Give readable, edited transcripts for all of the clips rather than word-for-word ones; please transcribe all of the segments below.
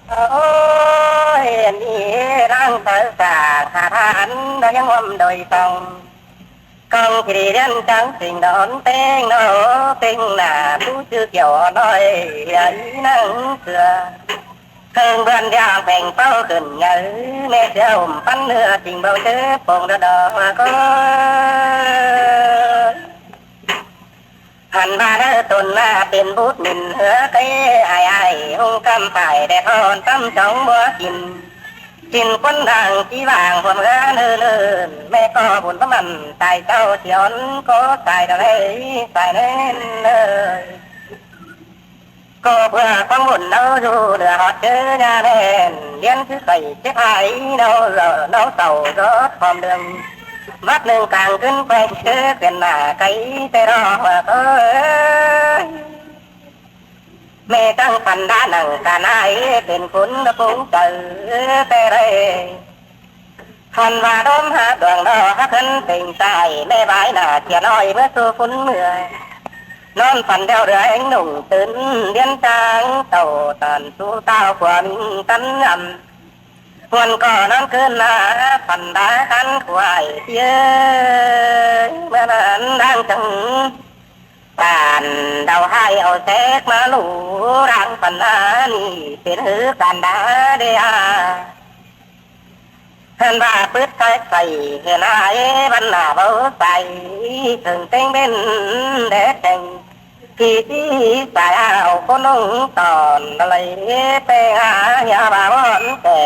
โอ้ยนี่ร่างเธอสาหาทานเรายังวมโดยตรงกองที่เรียนจังสิ่งดอนเต้งโนเต้งหน้าผู้ชื่อเกี่ยวน้อยใหญ่นั่งเสือเพิ่งเพื่อนยางแผ่งเป้าขึ้นเงยแม่เจ้าปั้นเนื้อจริงเบาเชื้อปงระดอกมาก็หันมาเด้อตุนหน้าเป็นบุตรมินเหือเต้ไอ้หงกำไผ่แต่ทอนตั้มจ้องบัวกินกินคนดังที่วางความเงาเนินแม่ก็บุญประมันตายเจ้าเสียนก็ตายได้ตายแน่เลยก็เพื่อความบุญเราดูเดือดเจอยาแน่นเลี้ยนคือใส่เจ็บหายเราเต่ารถความเดืองวัดหนึ่งกลางขึ้นไปเชื่อเป็นหน้าไก่แต่รอว่าเอ้ยแม่ตั้งพันด้านหนังกานายเป็นคนปุ้งเจอแต่ไรพันว่าดมหาดวงดอกขึ้นติ่งใจแม่บายหน้าเขียน้อยเมื่อสู้ฝนเมื่อยนอนฝันเดียวเรือเอ็งหนุ่มตื่นเลี้ยนจางเต่าตันสู้เต้าขวานกันยำวันก่อนนั้นคืนหน้าฝันดาคันควายเยอะเมื่อนั้นดังจังการเดาให้เอาแทกมาหลูรังปัญหานี่เป็นหือการดาเดียเห็นว่าปืดใส่เห็นไอ้บรรณาเบาใส่ถึงเต็งเป็นเด็ดเต็งที่สายเอาคนนุ่งตอนอะไรไปหายาบาวอนแต่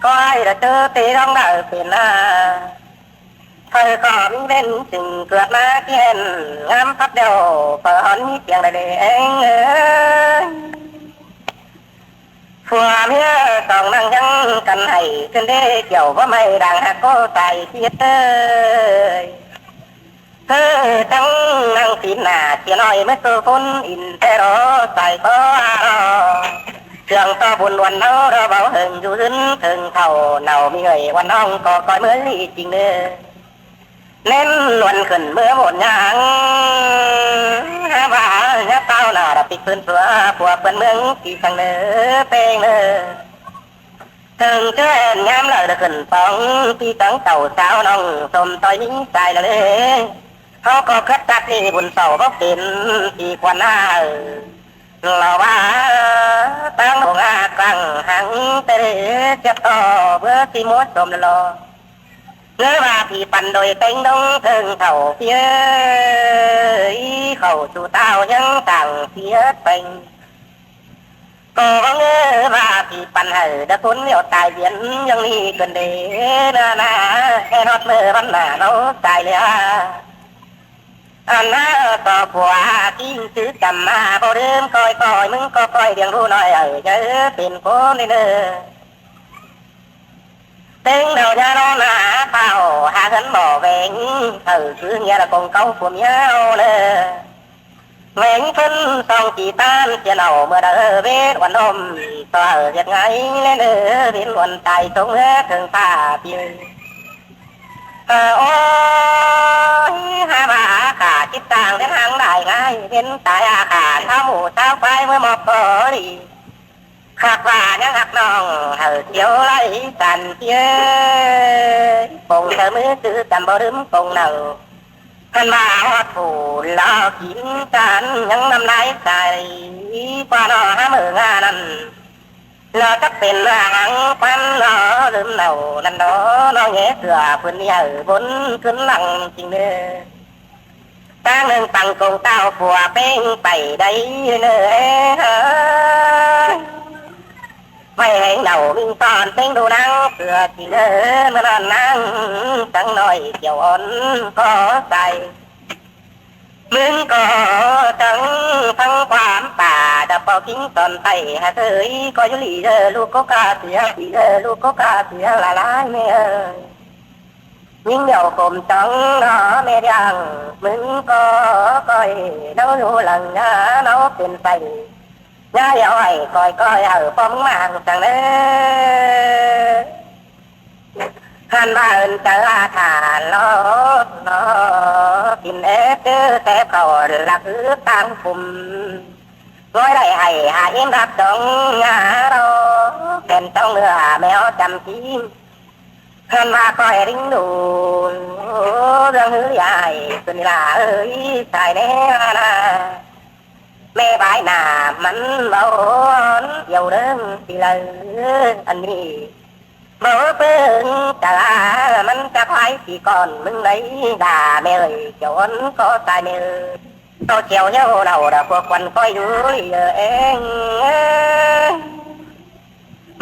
ก็ให้เราเจอตีร้องได้เป็นหน้าเธอก็มีเป็นสิ่งเกิดมาเกี่ยนงามพัดเดียวเปิดหันมีเสียงใดเองผัวเมียสองนั่งยังกันให้ขึ้นได้เกี่ยวว่าไม่ดังหักก็ใส่เทียเตยเธอตั้งนั่งตีนหน้าเสียน้อยไม่สู้คนอินแต่รอใส่ก็เชื่องต่อบุญวันเนาเราเบาหึงอยู่ขึ้นถึงเท่าเนามีเงยวันน้องก็คอยเมื่อจริงเด้อเน้นวันขึ้นเมื่อหมดยังหาว่าหาเต้าหน้าดับปิดพื้นเสือพวกเป็นเมืองที่ทางเนื้อเป็นเนื้อถึงเจ้างามเลยได้ขึ้นปองที่ตั้งเต่าสาวน้องสมต่อยนี้ใจเลยเขาก็คัดตัดที่บุญเต่าเขาเป็นที่กว่าหน้าเราว่าตั้งหงากลางหังเตะจะต่อเพื่อที่มดสมรอเนื้อว่าพี่ปั่นโดยเต็งดงถึงเท่าเพียเข้าสู่เต้ายังต่างเพียเป็นก็เนื้อว่าพี่ปั่นให้ดะทุนเลี้ยวตายเวียนยังนี่กันเดนาแค่รถเมื่อวันหน้าเราตายเลยอันน่าต่อผัวทิ้งซื้อกำมาบ่เดิมคอยมึงก็คอยเดียงรู้หน่อยเจอเป็นคนนี่เด้อเต็งđầu nhà nó là tao hạ gánh bò vẹn cứ nghe là con câu của nhau nè vẹn phân xong chỉ tan chia nào mưa đỡ vết quan ôm tòa giật ngay lên nữa biến luận tài sống hết thường pha tiền ôi hai bà cả chip tàng đến hàng đại ngay đến tại cả sao mù sao phai mới một cỏ đi khạc và nhang hạt nòng hở chiếu lấy tàn kia cùng thơ mới cứ tầm bao đếm cùng nào thân bà hoa phủ lo kín tàn những năm nay xài qua nó há mở ngà nằn lo chắcเป็นhàng quan nó đếm nào nằn đó nó nhé cửa phương đi ở bốn cứng lặng chinh nê ta nâng bằng cùng tao phùa bên bảy đấy nê mày hẹn đầu mình toàn tên đồ năng cửa chỉ nơ mà nó năng chẳng nói chiều ổn có tài mình có chẳng thăngความป่าดับเป่าทิ้งตอนไตหาเคยก็ยุลีลูกก็กาเสียปีลูกก็กาเสียละลายแม่ยิ่งเดี่ยวผมจังnóแม่ยังมึงก็คอยเนาอยู่หลังนะเนาเป็นไปnhá dạo này coi ở bóng màn chẳng đấy han ba ơn chờ thả nó tìm ép té cầu là cứ tăng phùm gói đầy hay hạ yên đạp động ngã đó trong nửa mèo chăm chim hơn mà coi đính đủ răng hứa dài xuân là ơi xài đế na mẹ bãi nà mắn mẫu dầu đơn thì lời anh đi mẫu phương trả mắn cha khoái chỉ còn mừng lấy đà mẹ ơi chốn có tài mẹ ơi tôi trèo nhau đầu đã cuộc quần coi đuôi em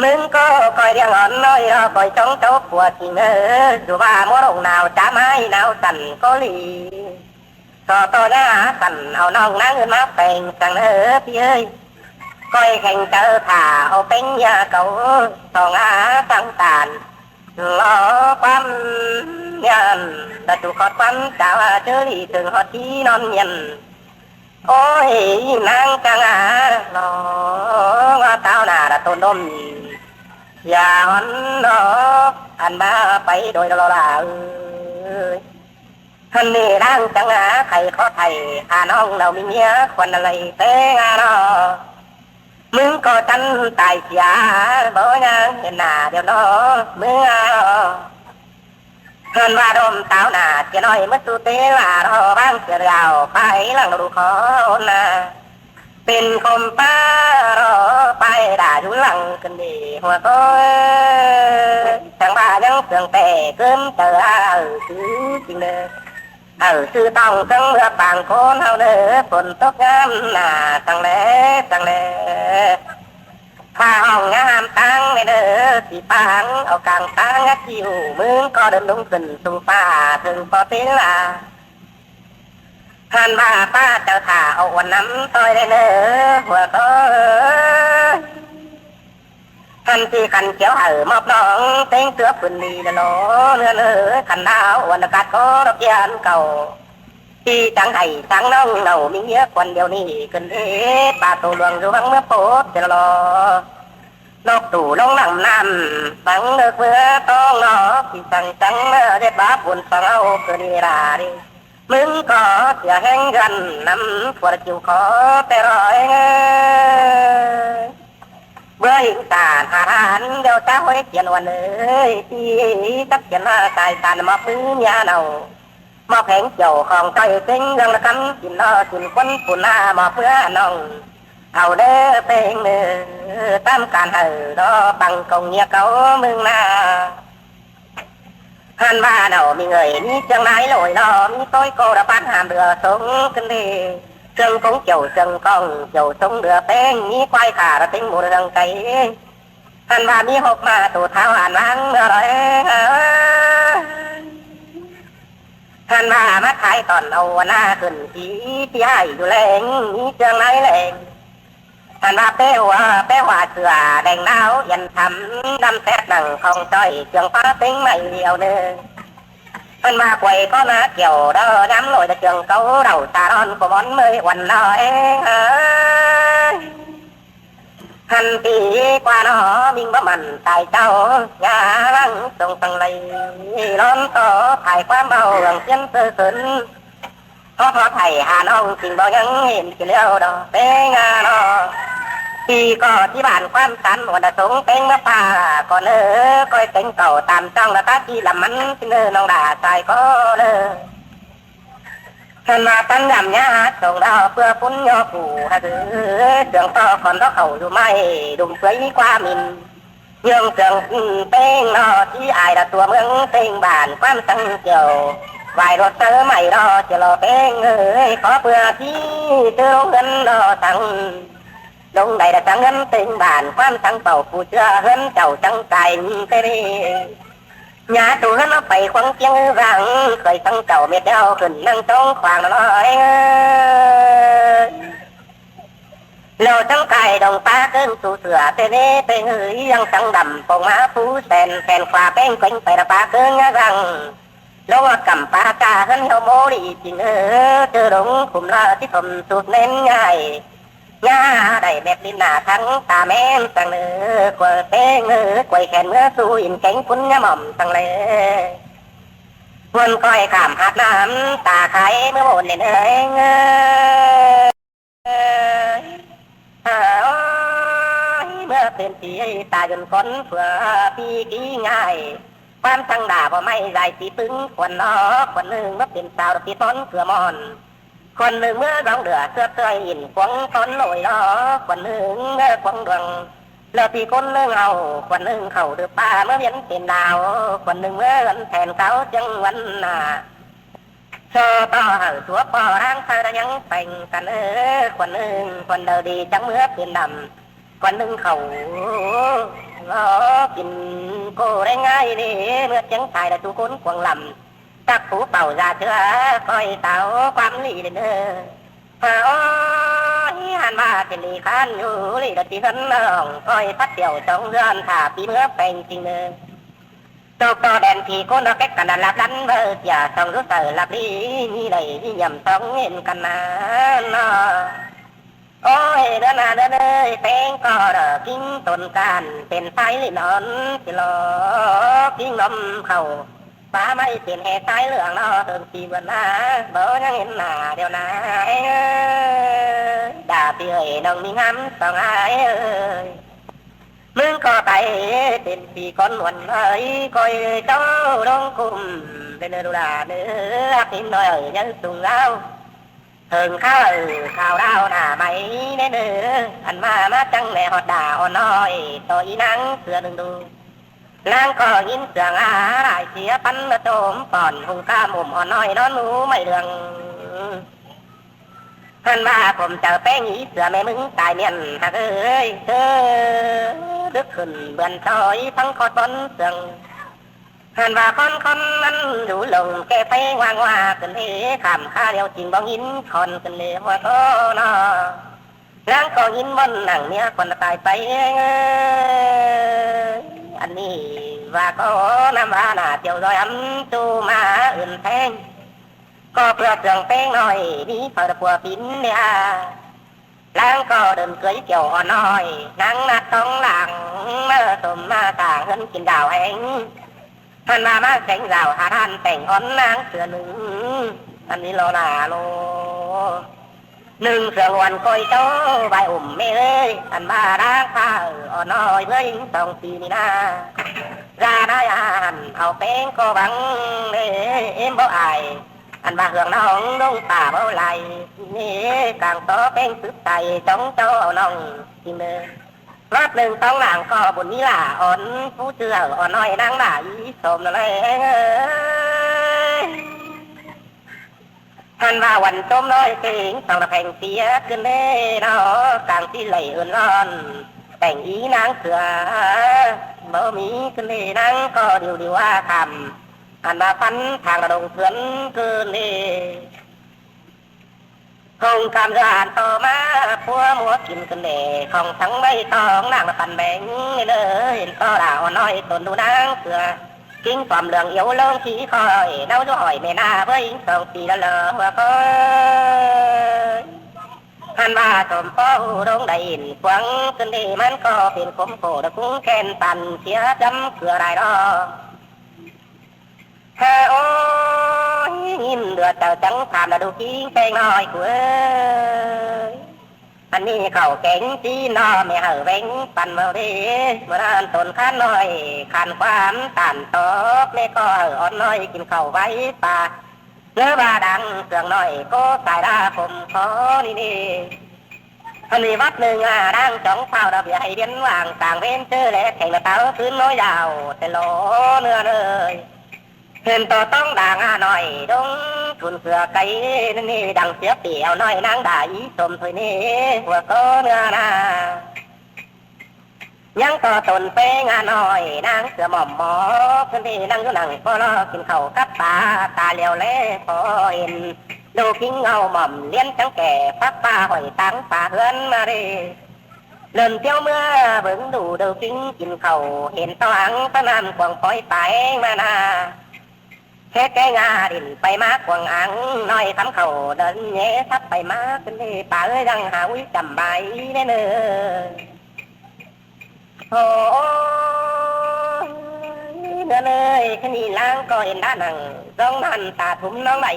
mừng có coi đèn ngọn nói đó coi trong chốt của chị mơ dù ba mỗi đồng nào chả mai nào sẵn có lì cho tôi đã sẵn ao nông nắng mát phèn sẵn hơ phía ơi coi hành chờ thả ao bánh nhà cậu còn sang tàn lo quan nhân đã chủ khót quan chào chớ đi từng họ tí non nhận ôi nàng chăng nó tao nà đã tôn đôm và hắn nó anh ba phải đôi lo là thân đi đang chẳng thầy khó thầy hà non đâu mình nhớ quần này té nó mướn có tranh tài giả bố nha nà điều nó mướn hơn ba đôm tao nà chỉ nói mất tu tế là đó bang chưa gạo phải là đủ khó nàเป็นคมป้ารอไปด่าอยู่หลังกันดีหัวก็ทางบ้านยังเสื่องแต่เกินเจอคือจริงเลยคือต้องทั้งเมื่อปางคนเฮาเด้อฝนตกงามหน้าตั้งแลผ้าห้องงามตั้งเด้อสีปางเอากลางตั้งคิวมึงก็เดินลงขึ้นสู่ป่าถึงพอเต็นล่ะท่านว่าป้าเจ้าถ่าเอาวันน้ำต้อยได้เนอหัวต้อยท่านที่ขันเขียวมอบน้องเต็งเสือปืนดีเนาะเนื้อขันดาววันอากาศก็รับยานเก่าที่จังไห้จังน้องเรามีเยอะคนเดียวนี่กันเอ๊ป่าตัวหลวงรู้บ้างเมื่อโป๊ดจะรอนกตู่ลงหลังน้ำฟังเลือกเมื่อต้องนอที่สั่งจังเมื่อได้บ้าปุ่นฟังเอาเกินเวลาดิมึงก็เสียแห้งกันน้ำปวดจิ๋วขอแต่รอยเมื่อหิงตาหานเดี๋ยวจ้าไว้เขียนวันเลยที่ตักเขียนว่าตายตานมาพื้นยาเนามาแข็งเจียวของใจเต็งเรื่องละคำกินนอกินคนปุ่นหน้ามาเพื่อน้องเอาเด้อเป็นเนื้อตามการรอบังกงเงียเขามึงหน้าฮันว่าเนามีngườiมีchân lái lội lo mi tôi cô đã bán hàm đưa xuống kinh đi chân cũng chiều chân con chiều xuống đưa tên mi quay khả đã tính một đường câyฮันว่ามีหกมาตัวเท้าหันล้างrồiฮันว่ามาขายตอนเอาหน้าขึ้นที่ให้อยู่แรงมีchân láiแรงฮันว่าเป้หัวเสือแดงดาวยันทำดำแซ่บหนังของจ้อยเชียงฟ้าติ้งไม่เดียวเนื้อฮันว่าquầy có má kiểu đó dám nổi là trường cấu đầu xà đòn của món mới quần đóฮันตีกว่าน้อมิงบ่มันตายเจ้ายาลังตรงตังเลยร้อนต่อถ่ายความเมาเรื่องเชียนเสือขึ้นพอไทยหาน้องจริงบ่ยังเห็นกี่เลี้ยวดอกเป้งาน้อที่ก็ที่บ้านความสันวันสงเต็งมาป่าก่อนก้อยเต็งเก่าตามจ้องแล้วตาที่ลำมันที่น้องด่าใจก็ท่านมาตั้งยำยาส่งดาวเพื่อปุ้นยอปู่ฮะเสื่องต่อก่อนต้องเขาอยู่ไม่ดุมเปื่อยกว่ามินยังเสื่องเต็งนอที่อายละตัวเมืองเต็งบ้านความสังเกี่ยววายรถเตอใหม่รอจะรอเต็งขอเพื่อที่เจอเงินรอตังลงใดละจังเงินเต็งบ้านความสังเป่าผู้เชื่อเงินเจ้าจังใจไปดิnhà tù nó phải khoáng tiếng vàng khởi tăng cầu miệt đeo khẩn năng trong khoảng nó nói lầu trắng cài đồng ta cơn tù sửa tê đê tê hưới răng trắng đầm phồng má phú sen sen khoa bên quanh phải là ba cơn răng lâu cầm pa ca hơn hiệu mô đi chỉ ngơ chờ đúng cùng là tí phẩm sụt nên ngày nhà đầy bẹp đi nà thắng ta men tăng nữ của tê ngư quay khen mưa su in cánh phun nhà mỏng tăng lệ quân coi cảm hạt nám ta khai mưa bồn lên ơi เมื่อเป็นสีตาจนคนเผื่อพี่กี้ง่ายความทั้งด่าว่าไม่ได้สีตึงคนนอคนหนึ่งเมื่อเป็นสาวตีต้นเผื่อมอนคนหนึ่งเมื่อร้องเดือดเสื้อเตยอินควงต้นลอยล้อคนหนึ่งเมื่อควงดวงเลือพี่คนหนึ่งเอาคนหนึ่งเขาเดือป่าเมื่อเวียนเป็นดาวคนหนึ่งเมื่อเงินแทนเขาจังวันนาโซต่อสัวปอร่างเธอยังแต่งกันคนหนึ่งคนเดินดีจังเมื่อเป็นดำคนหนึ่งเขาล้อกินโกได้ง่ายดีเมื่อเชียงชายได้ทุกคนควงลำตักผูเป่าราเชื้อคอยเต่าความลีเด้อโอ้ยหันมาเป็นลีคันอยู่ลีดตีขันน้องคอยพัดเดี่ยวจงเรือนขาปีเมื่อเป็นจริงเลยโตโตแดนที่คนเราแก่กันดันลับลันเบอร์อย่าต้องรู้สึกลับดีนี่เลยย่ำต้องเห็นกันนะโอ้ยเดินหน้าเดินเลยเป็นก็เด้อกิ้งต้นการเป็นไฟนอนสิลอกิ้งลมเข่าป้าไม่เป็นเหตุตายเรื่องนอเถิงปีวันนาบ่ยังเห็นหน้าเดียวนาด่าเปื่อยน้องมีงำต้องอายมึงก็ไปเป็นปีก้อนวันเอ้ยคอยเจ้าดงคุมเป็นดูดาเนื้อพิมพ์น้อยยังตุงเล่าเถิงข้าวดาวหน้าไหมเนื้ออันมาจังแม่หอดด่าอ่อนน้อยต่ออีนังเสือดึงดูนางก็ยินเสียงเสียปันมาโจมป่อนหุงข้ามุมอ่อนน้อยนอนหนูไม่เรืองท่านว่าผมเจอแป้งอีเสือแม่มึงตายเมียนหักเอ้ยเธอดึกขึ้นเบือนซอยทั้งคอต้นเสืองท่านว่าคนนั้นดูลงแกไปวางว่ากันเลยขำข้าเดียวจริงบ้องยินคนกันเลยว่าโตนอร่างก็ยินบนหนังเนี้ยคนตายไปอันนี้ว่าก็น้ำว่าหน้าเจียวรอยจูมาอื่นแพงก็เปลือกเสื่องแป้งหน่อยนี่พอตะปัวปิ้นเนี่ยล้างก็เดินเกยเกี่ยวอ่อนน้อยนั่งนัดต้องหลังเมื่อสมมาต่างเงินกินดาวแห้งท่านมาแสงดาวหาท่านแต่งอ่อนนางเสือหนึ่งอันนี้โลนาโลหนึ่งเสือวันคอยโตใบอุ่มไม่เลยอันมาล้างข้าอ่อนน้อยเพื่อยิงสองปีนี่นาราได้อ่านเอาแป้งก็บังเอ็มบ่อายอันมาเหืองน้องน้องป่าเบาไหลนี่กลางโตเป็นซึบใจจ้องเจ้าเอาน้องจริงเลยรอบหนึ่งต้องหลังก็บุญนี้ล่ะอ่อนผู้เชื่ออ่อนน้อยนางหล่าอีสมนั่นเลยท่านว่าวันต้มน้อยเก่งต้องระแพงเสียขึ้นเด้เนาะกลางที่ไหลอื่นร้อนแต่งอีนางเสือบ่มีขึ้นเด้นางก็เดียวว่าคำอันมาฟันทางระดงเถื่อนเกินเลยคงคำจะอ่านต่อมาพัวมัวกินกันเดของทั้งใบตองนางละปันแบงเลยเห็นก็ดาวน้อยตนดูนางเสือกิ้งความเหลืองเอียวเลิ่งขี้คอยเน่าจะอ่อยแม่นาเพื่อยิงสองปีละเลอหัวคอยหันว่าสมป้อดงได้ยินควังกันเดมันก็เป็นคมโผล่ตะคุ้งแคนปั่นเสียจำเกลือไรรอโอ้ยยิ้มเดือดเจ้าจังผ่านมาดูกิ้งแป้งน้อยกูเอ้ยอันนี้เขาเก่งจีนอไม่เหอเว้งปั่นมาดีเมื่อนานตนข้านน้อยขันความตันตอกไม่ก็อ่อนน้อยกินข้าวไว้ป่าเนื้อบาดังเสื่องน้อยก็สายดาผมขอนี่อันนี้วัดหนึ่งร่างจ้องเฝ้าระเบียให้เดียนว่างต่างเว้นเจอและแข่งกระเต้าขึ้นน้อยยาวแต่โลเนื้อเลยเห็นตัวต้องด่างหน่อยดงทุนเสือไก่นี่ดังเสียเปี่ยวน้อยนางด่าอีสมถอยนี่หัวก็เนื้อนายังต่อตนเป้งหน่อยนางเสือหม่อมหมอพื้นที่นั่งอยู่นั่งพอรอกินข้าวกับปลาตาเหลียวเล่พอเห็นดูกิ้งเงาหม่อมเลี้ยนจังแก่พักปลาหอยตังปลาเฮือนมาดิเดินเที่ยวเมื่อเบิ่งดูกิ้งกินข้าวเห็นตวังตะนานกวางปล่อยไปมานาแค่แกงาดินไปมากวางอังน้อยทำเขาเดินเงี้ยทับไปมากเป็นเลยป่าเอ้ยดังหาวิจำใบแน่เนอโอ้เนอเลยแค่นี้ล้างก็เห็นด้านหนังร้องหันตาทุ่มน้องไหล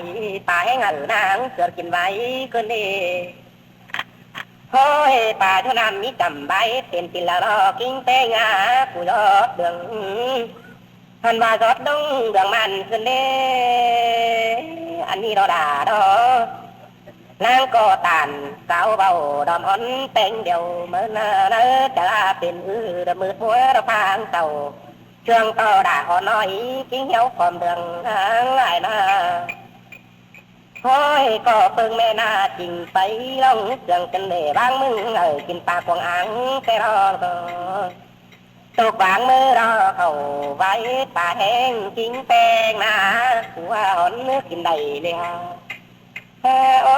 ตาให้งันนางเกิดกินไว้ก็นี่โ โอ้ยป่าชนามมีจำใบเป็นปิลละรอกิ้งเต้งาผู้ยอดเดืองพันบาจอดดงเดืองมันขึ้นเด้อันนี้เราด่าดอนางก็ตานสาวเบาดอมอ่อนเต็งเดียวเมื่อนาเนอจะลาเป็นดมืดมัวระพางเต่าเชื่องต่อด่าอ่อนน้อยกิ้งเหี้ยวความเดืองหางหลายนาโอ้ยก็เพิ่งแม่นาจริงไปลองเสื่องกันเลยบางมึงกินปลากวางอ่างแต่รอตกบางมือรอเขาไว้ปลาแห้งกิ้งแตงนาหัวหอนกินได้เลยฮะโอ้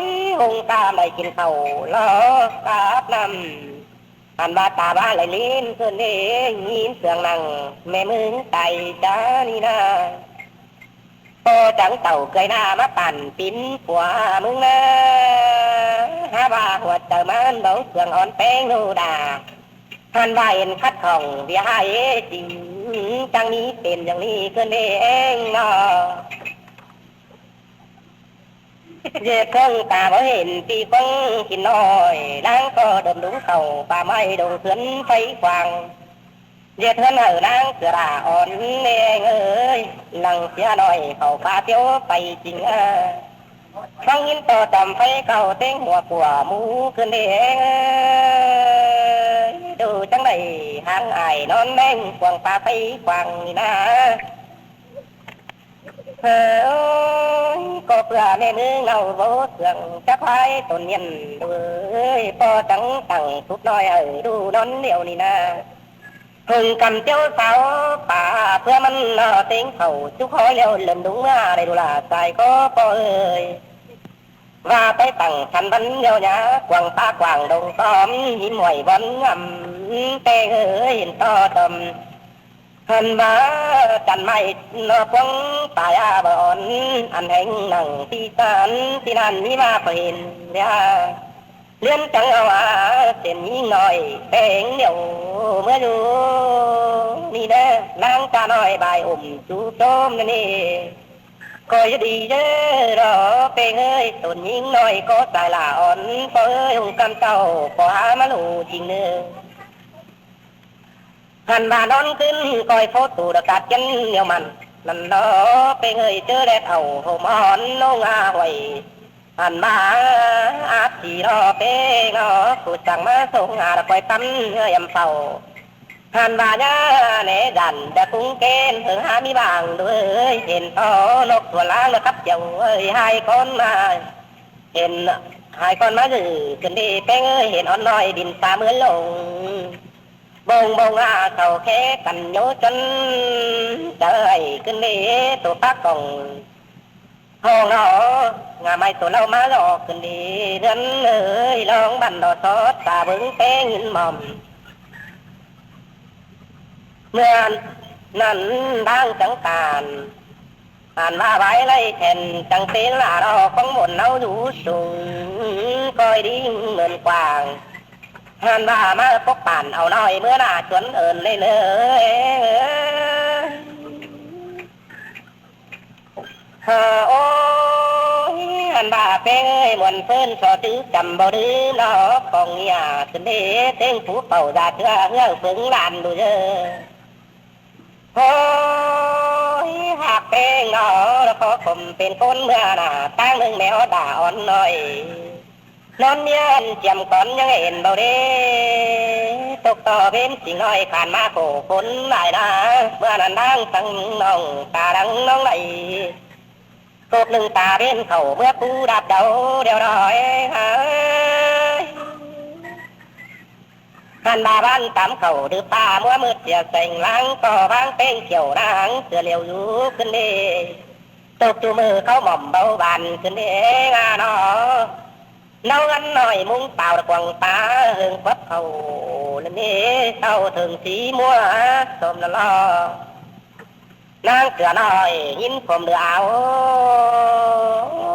ยหงตาไม่กินเขาล้อกาบนำอันบาตาบ้าไหลลิ้นเกินเองยินเสียงนั่งแม่มึงไตจ้านี่นาโตจังเต่าเคยหน้ามาปั่นปิ้นผัวมึงนะฮาบาหัวเจอมันเบาเสียงอ่อนแป้งนูดาท่านว่าเห็นคัดของเบียให้จริงจังนี้เป็นอย่างนี้เกินเองเนาะเย็ดเครื่องตาบ่เห็นปีคงกินน้อยล้างก็ดมดุงเข่าป่าไม้ดงเขือนไฟควางเย็ดเทือนนางเสือราอ่อนเองเอ้ยนังเสียหน่อยเขาพาเที่ยวไปจริงฟังยินต่อจำไฟเก่าเต้งหัวปัวหมูขึ้นเองดูจังไดหางไอ้นอนแม่งควงป่าไฟควางนี่นะก็เพื่อแม่มือเงาโบเสื่องจะพายต้นเย็นด้วยพอจังตั้งทุกน้อยดูนอนเดียวนี่นะพึ่งกันเจ้าสาวป่าเพื่อมันเต็งเขาจุกหอยเลี้ยวเริ่มดุงมาได้ดูลาใจก็พอว่าไปตั้งทันบันเดียวนะกวางตากวางดงต้อมยิ้มไหวบอนงำเตงเห็นต่อตมหันมาจันไม่นอพวงตายอาบอนอันแห่งหนังที่สันที่นั่นนี่มาเป็นเนี่ยเลี้ยนจังเอาว่าเส้นยิ่งหน่อยแปงเดียวเมื่ออยู่นี่เด้อนางตาหน่อยใบจูโจมนี่ก็จะดีเด้อรอเปงเอ้ยต้นยิ่งหน่อยก็สายละอ่อนพอเอ้ยหุ่งกำเจ้าพอหามาลูจริงเนื้อหันมานอนขึ้นคอยโฟตูดกัดยันเหนียวมันนั่นเนาะเปงเอ้ยเจอแดดเอาโหมอ่อนลงอาไว้หันมาอาทีรอเป้งอกูสั่งมาส่งอาคอยตั้มเงื่อยำเฝ้าหันมาญาเนดันจะคุ้งเกณฑ์ถึงหามีบางด้วยเห็นพ่อนกตัวล้างแล้วครับเจ้าเอ้ยให้คนมาเห็นให้คนมาดื้อขึ้นดีเป้งเอ้ยเห็นอ่อนน้อยดินตาเหมือนลงบงบงอาเขาแค่กันโยจนเจอไอ้ขึ้นดีตัวปักกองห้องเรางาไม่ตัวเรามาหลอกกันดีเดินเลยลองบันดอซอสตาเบิ้งเป้งหินหม่อมเมื่อนั้นดังจังการอ่านว่าไว้ไล่แทนจังเสียละเราของบนเราอยู่สูงคอยดิ้งเหมือนกวางหันว่ามาพกป่านเอาหน่อยเมื่อหน้าชวนเอิญเลยโอ้ยหันบ่าเป้งมวนเพิ่นสอตื้อจำบ่ดื้อเนาะของยาขึ้นเด้เต้งผู้เป่าดาเถื่อเฮือฝึงลานดูเด้อโอ้ยหากเป้งเนาะแล้วขอผมเป็นคนเมื่อหน้าตั้งหนึ่งแมวด่าอ่อนหน่อยนอนเนียนเจียมก่อนยังเห็นเบาเด้ตกต่อเป็นสิ่งน้อยขานมาโผฝนหลายนาเมื่อนั้นดังตั้งน้องตาดังน้องไหลกบหนึ่งตาเป็นเขาเมื่อกูดับเดาเดียวดอยหันบาบ้านตามเขาดื้อป่าเมื่อมืดเสียเส่งล้างก็บางเป้งเขียวนางเสือเหลียวอยู่ขึ้นเดตกจูมือเขาหม่อมเบาบานขึ้นเดงาเนาะเนากันหน่อยมุ้งเปล่าตะกวงตาเฮิงพับเขาแล้วนี่เศร้าถึงสีมัวสมละล้อนางเสือน้อยยินผมเดือเอา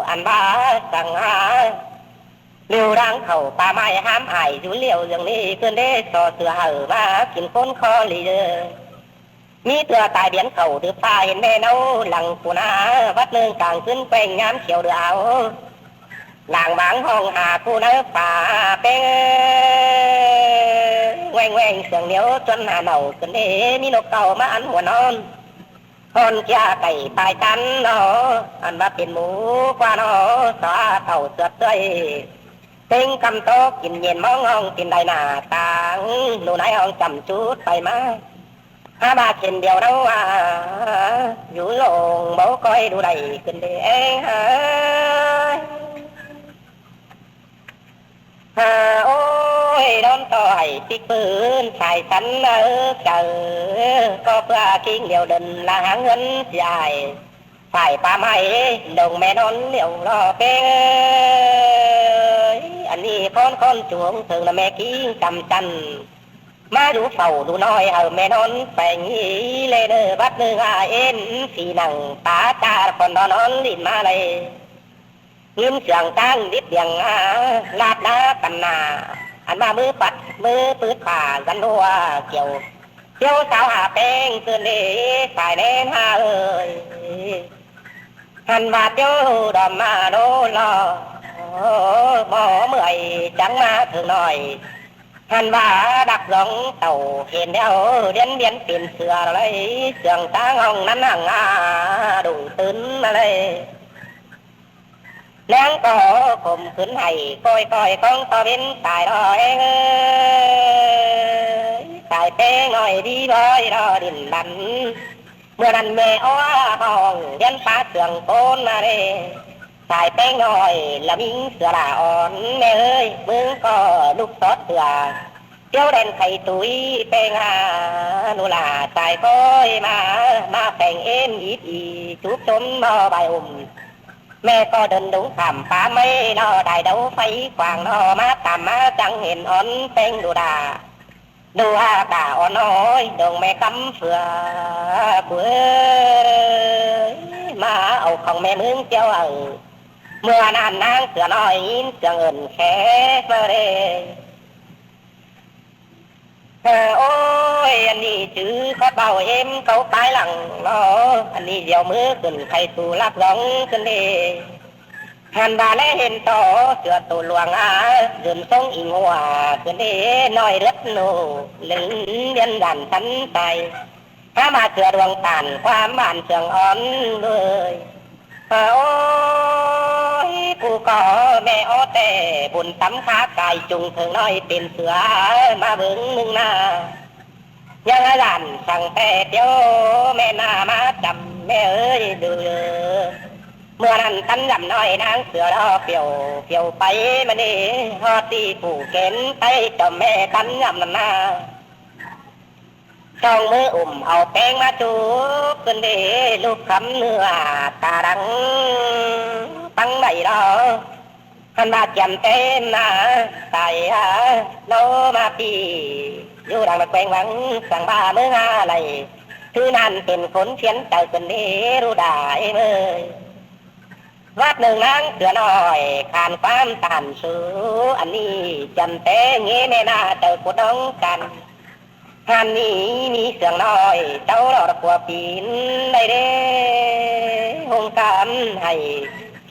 อันบ้าสั่งหาเลี้ยวดังเข่าป่าไม้ห้ามหายอยู่เลี้ยวอย่างนี้เพื่อนได้ต่อเสือเห่อมากินก้นคอลีเดอมีตัวตายเบียนเข่าดื้อป้าเห็นแม่เนาหลังปูนาวัดเนื่องกลางขึ้นแป้งย้ำเขียวเดือเอา ลางบางห้องหาผู้นักป่าเป็นแหวงแหวงเสียงเหนียวจนหาเหนาขึ้นเอมีนกเก่ามาอันหัวนอนตอนเจ้าไก่ตายตันเนาะอันมาเป็นหมูกว่าเนาะสาเต่าเสือเต้ยเต็งกำโตกินเย็นมองห้องกินได้หน้าต่างหนูไหนห้องจำชุดไปมาหาบาเช่นเดียวนะว่าอยู่ลงเบาก้อยดูได้ขึ้นเด้งโอ้ยโดนต่อยติดปืนใส่ฉันเจอก็เพื่อกิ้งเดียวเดินละหาเงินใหญ่ใส่ปลาไม้ดงแม่นอนเหลียวรอเป้งอันนี้คนจวงถึงละแม่กิ้งจำจันมาดูเฝ้าดูน้อยแม่นอนแปงเลยเด้อบัดเนื้อเอ็นสีหนังตาตาคนนอนลิ้นมาเลยยืมเสียงตั้งดิบเดียงลาดน้ากันนาอันมามือปัดมือปืดผ่ากันรัวเกี่ยวสาวหาแป้งเกินเล่สายเล่นหาหันบาดเดียวดอมมาโดนรอหมอเมื่อยจังมาถึงหน่อยหันว่าดักหลงเต่าเห็นเดียวเดียนเปลี่ยนเสืออะไรเสียงตั้งห้องนั้นห่างดุตื่นอะไรแล้วก็ข่มขืนให้ก้อยของตอเป็นตายรอเองตายเป้งหน่อยดีบ่อยรอดินดันเมื่อนั้นแม่อ้อห้องเดียนป้าเสืองโกนมาเลยตายเป้งหน่อยละมิงเสือละอ่อนแม่เอ้ยมึงก็ลูกซอดเสือเจ้าเด่นไข่ตุ้ยเป้งนุลาตายก้อยมาแป่งเอ็นอีจุบจมนอใบแม่ก็เดินดุขำป่าไม่นอได้เดาไฟกวางนอมาตามมาจังเห็นอ่อนเป้งดูด่าอ่อนน้อยดงแม่กำเฟือเบื่อมาเอาของแม่มึงเจ้าเมื่อนานนางเสือน้อยยินเสียงเอินแค่มาเร่โอ้ยอันนี้จื้อเขาเบาเอ็มเขาตายหลังเนาะอันนี้เดียวมือขึ้นใครตูรักร้องขึ้นเดหันบาและเห็นต่อเสือตัวหลวงเดินทรงอิงหัวขึ้นเดน้อยเล็บโนลึงเรียนดันทันใจถ้ามาเสือดวงตันความบ้านเสืองอ่อนเลยโอ้ยกูก็แม่อ้อแต่บุญตำขาไก่จุงถึงน้อยเป็นเสือมาเบิ้งมึงหน้ายังหลานสั่งแต่เดียวแม่นามาจำแม่เอ้ยดูเมื่อนั้นตันลำน้อยนางเสือรอเปียวไปมานี่ฮอตีผู้เข็นไปจำแม่ตันลำนาช่องมือเอาแป้งมาจูบขึ้นเดลูกคำเนื้อตาดังตั้งไหนรอหันมาจำเต้นนะตายโนมาปีอยู่ดังมาแกงหวังสั่งบ้าเมื่ออะไรคือนั่นเป็นคนเชียนใจขึ้นเดรู้ได้เมื่อวัดหนึ่งนางเสือน้อยขานความตันสูอันนี้จำเต้เงี้ยแม่นาเจอกูต้องกันหันนี้มีเสียงน้อยเจ้าเราตะกัวปีนได้เด้หงกันให้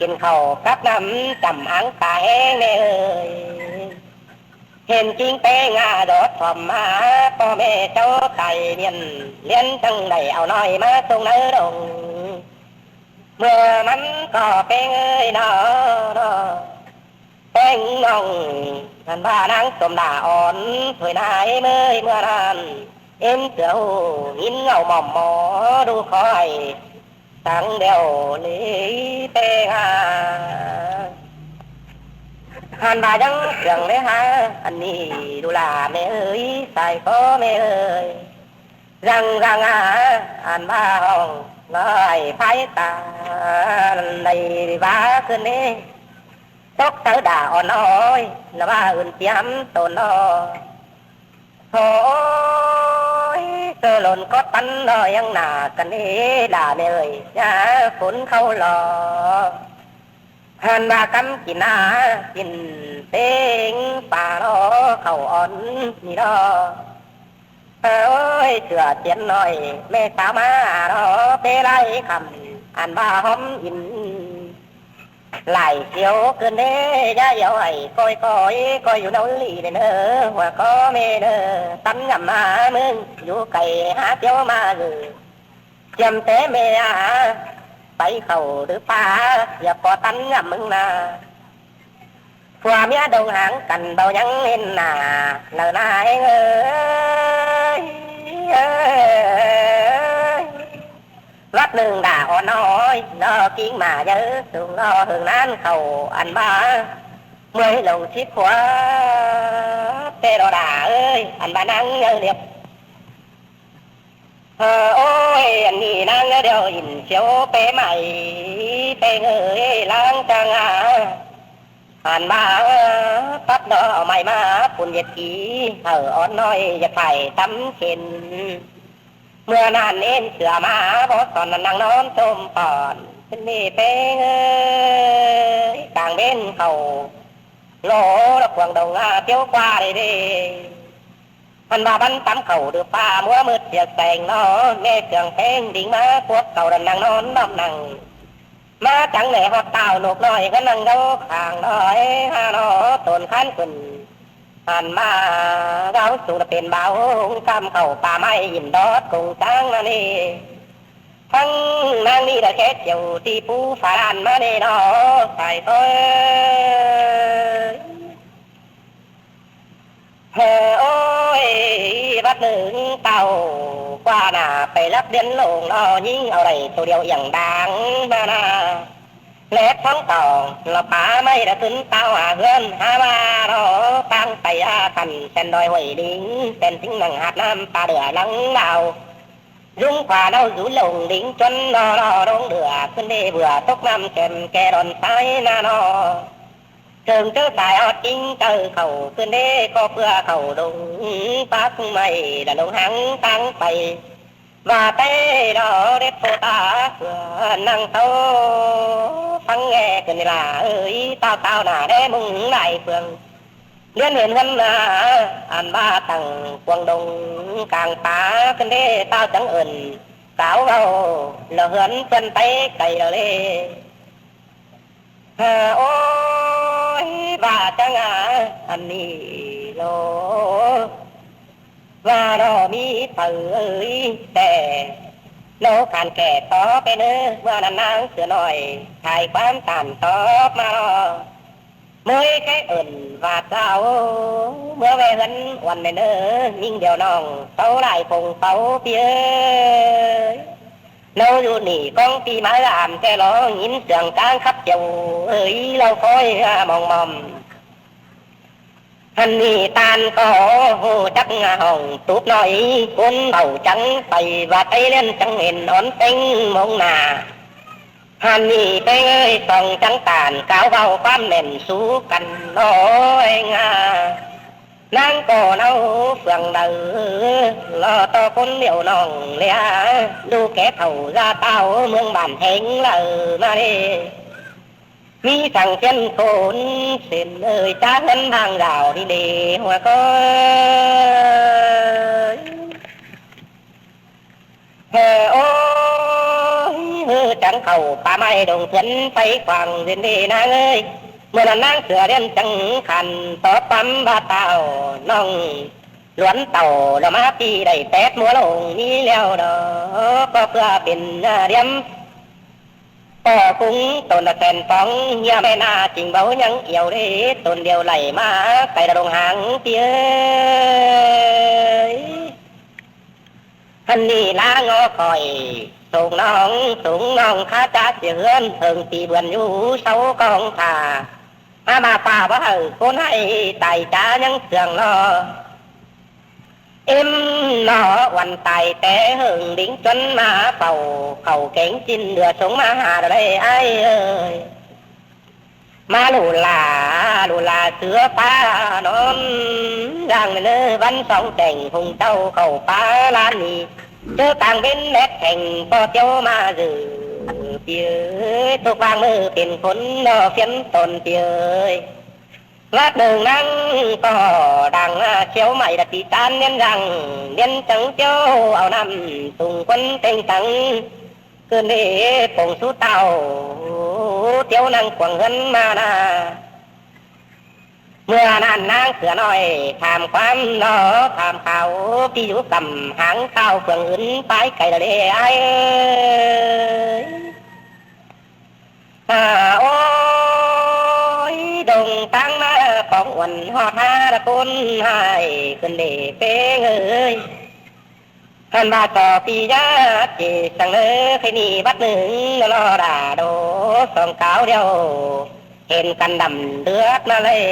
กินข้าวกับน้ำจำอังตาแห้งเนยเห็นจริงเป้งดอดถอมมาพ่อแม่เจ้าไก่เลี้ยนจังใดเอาน้อยมาตรงนั้นดงเมื่อมันก็เป็นเนาะเป็นน้องท่านบ้านางสมดาอ่อนถวยนายเมื่อนั้นเอ็มเสือหินเงาหม่อมหมอดูคอยตั้งเดียวนี้เตงหันบาจังเสียงเลยฮะอันนี้ดูลาแม่เอ้ยใส่ก็แม่เอ้ยรังอันบ้าห้องน้อยไฟตาในบ้าขึ้นนี้ตกเตอด่าอ่อนน้อยแล้วว่าอื่นเตรียมตัวน้อโอ้ยเจอหล่นก็ตันน้อยยังหนากันนี้ด่าแม่เอ้ยนะฝนเข้าหล่อหันมากำกินกินเต็งป่าล้อเข้าอ่อนนี่ล้อโอ้ยเสือเตียนหน่อยแม่สาวมาล้อเปไรคำอันบ้าหอมอิน lại chiếu cơn đê ra dạo ấy coi dù đâu lì để nơ hoặc có mê nơ tắm ngầm mà mưng dù cày hát chiếu mà gừ chầm tế mê à tay khẩu đứa pa và có tắm ngầm mưng nà qua mía đông hãng cành bao nhắn nên nà lời nai ơi vắt lưng đã họ nói nó kiến mà nhớ thường lo hưởng án khẩu anh ba mới lòng xít quá tê đồ đà ơi anh ba nắng nhớ điệp ôi anh nhì nắng nhớ điều nhìn chiếu bé mày bé người lang trang à anh ba tắt đó mày mà phun nhiệt khí ở ón nói giật phải tắm trênเมื่อนานเอ็นเสือมาบอสอนนั่งนอนชมปอนเป็นนี่เป็นต่างเบ้นเขาโลละควงดงเที่ยวกว่าดิมันว่าบันตั้มเขาดือป้ามัวมืดเสียแสงนอแม่เสียงเพลงดิ่งมาพวกเก่าดันนั่งนอนน้ำนั่งมาจังไหนหอบเต่าหนุกหน่อยก็นั่งเดาข้างน้อยฮานอต้นขันขึ้นหันมาเราสูงเป็นเบาคำเขาป่าไม้ยินดอดคงจังนั่นนี่ทั้งนางนี่ได้แค่เจียวที่ผู้ฝาลันมาเนี่ยเนาะใส่เอ้ยโอ้ยบัดหนึ่งเต่ากว่าน่ะไปรับเดือนลงเนาะยิ่งเอาไรตัวเดียวอย่างดังมาน่ะเล็บท้องต่อเราป่าไม่ได้ขึ้นเต้าหาเพื่อนหาว่าเราตั้งไปกันเป็นดอยหวยดิ้งเป็นทิ้งหนังหาดน้ำปลาเดือดลังดาวรุ่งกว่าเราอยู่ลงดิ้งจนนอร้องเดือดขึ้นได้เบื่อตกน้ำเค็มแกรอนตายนานอเชิงเจอตายอดจิ้งเจอเขาขึ้นได้ก็เพื่อเขาดงปักไม่แต่ลงหังตั้งไปvà tay đó đẹp phô ta năng tâu phăng nghe cần là ơi tao nà để mừng lại phường liên huyền hân anh ba tầng quần đông càng phá cần đê tao chẳng ẩn cáo vào là hướn chân tay cày rồi đi ôi và chẳng anh đi lô và đóมีเปื่อยแต่โลการแก่ต่อไปเนื้อว่านานๆเสือหน่อยถ่ายความตามตอบมาเมื่อแค่เอิ่นว่าเจ้าเมื่อแวหันวันในเนื้อยิ่งเดียวน้องเต้าไหลคงเต้าเปียเราอยู่นี่กองปีไม้ลามแกร้องยินเสียงกลางขับเจ้าเอ้ยเราคอยมองท่านนี่ตานก็หูจักห้องตูบหน่อยคนเบาจังไปว่าไตเล่นจังเห็นอ่อนเต็งมองหน้าท่านนี่ไปเอ้ยต้องจังตานก้าวเบาความแน่นสู้กันน้อยงานางก็เน่าเฟืองเดือรอต่อคนเดียวน้องเลี้ยดูแกเท่าราเต้าเมืองบ้านเฮงเลยมาดิมีสั่งเช่นคนเส้นเอ่ยจ้าเงินทางดาวที่เดีหัวก็โอ้จังเข่าป่าไม้ดงเพื่อนไปฟังเส้นดีนางเอ้ยเมื่อนั้นนางเสือเรียนจังขันต่อปั๊มบาเต่าน้องล้วนเต่าแล้วมาปีได้แปดมัวลงนี้แล้วดอกก็เพื่อเป็นเรียมก็คุ้งตนแทนฟองยาแม่นาจริงเบายังเอี่ยวได้ตนเดียวไหลมาไปดงหางเตี้ยฮันนี่ล้างอคอยสูงน้องข้าจ้าเสือนเพิ่งตีเบือนอยู่เสากองขามาป่าว่าคนให้ไต่จ้ายังเสืองรอnó hoàn tài té hưởng đỉnh chân mà bầu khẩu cánh chín đưa xuống mà hà đây ai ơi mà lù là sữa pha nó rằng nơi văn sóng cảnh hùng tàu khẩu pha lan nhì chớ càng bên nét thành có tiêu mà dự phía thuộc vàng mơ tiền khốn nó phiến tồn tiơi lát đường năng có đằng chiếu mày đặt tí tan nhân rằng nhân trắng chiếu ảo nằm tùng quân tinh tăng cơn đế phồng sú tàu เที่ยวนั่งควงเงินมานาเมื่อนั้นนางเสือน้อยถามความนอถามเขาพี่อยู่กำหางเต้าเฟืองอื่นไปไกลเลยไอ้โอ้ยดงตั้งมาปองวันหอดหาตะกุนให้ขึ้นเดเป้งเอ้ยท่านบาต่อปีญาจีสังเอ้ยใครนี่บัดหนึ่งรอด่าโดสองเก้าเดียวเห็นกันดำเดือดมาเลย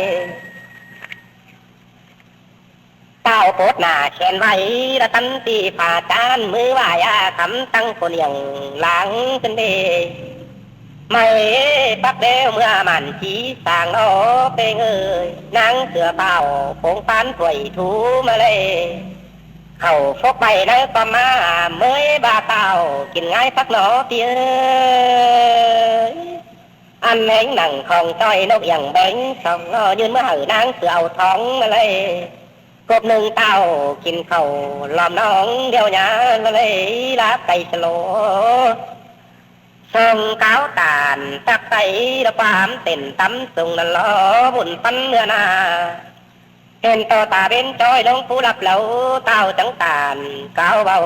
เต้าโพดหน้าเขียนไว้ละตันตีผ่าจานมือว่ายาคำตั้งคนอย่างหลังขึ้นเดไม่ปักเดียวเมื่อมันจีสางโนเปงเอ้ยนางเสือเป่าผงปานถวยถูมาเลยเขาฟกไปในก็มาเมื่อบาเต่ากินง่ายพักหนอเตี้ยอันแหงหนังของต้อยนกอย่างแบงสองยืนเมื่อหือนางเสือเอาท้องมาเลยกบหนึ่งเต่ากินเขาล้อมน้องเดียวหยาเลยลาไก่สโลส่งก้าวตานตักใส่ระความเต้นตำส่งนั่นล้อบุญปันเนื้อนาเห็นต่อตาเป็นจอยลงผู้รับเหล่าเต้าจังตานก้าวเบา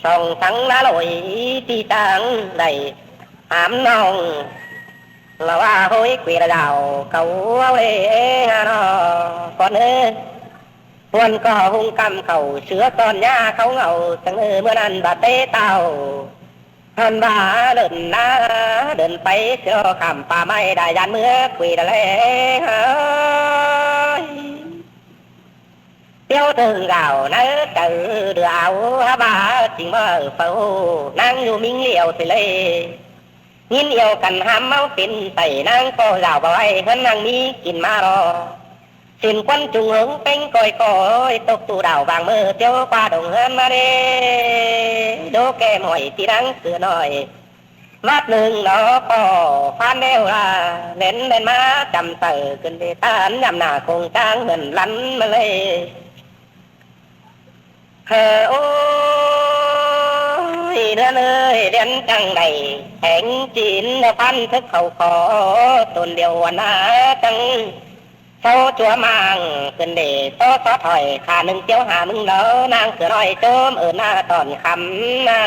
ส่งทั้งละลอยที่จังได้หามน้องเราว่าโหยเกวียดาวเขาเอาเองนอก่อนเอ้วันก็หุงกำเขาเสือตอนย่าเขาเงาจังเมื่อนั้นบาดเต้เต้าท่านบ้าเดินหน้าเดินไปเสือขำป่าไม่ได้ยันเมื่อคุยได้เลยเที่ยวถึงเก่าเนื้อจืดเดือดฮะบ้าจริงว่าเฝ้านั่งอยู่มิ่งเลี้ยวไปเลยยินเดียวกันห้ามเมาปินใส่นั่งก็เหล่าบ่อยเฮิรนนั่งมีกินมารอสินควันจุงหงเป็นก้อยก้อยตกตูดาวบางมือเที่ยวกว่าดงเฮิรนมาเด้โดแก้มหอยที่นั่งเสือหน่อยวัดหนึ่งเนาะก็ฟานเดวลาเล่นเล่นมาจำเต่อขึ้นไปตานยำหน้าคงจ้างเหมือนลันมาเลยโอ้ยเดือนเลยเดือนจังใดแห่งจีนพันทึกเขาขอตนเดียวนาจังเศร้าจัวมังขึ้นเดโซ่ถอยขาหนึ่งเจียวหามึงเด้อนางเสือน้อยโจมหน้าตอนคำนา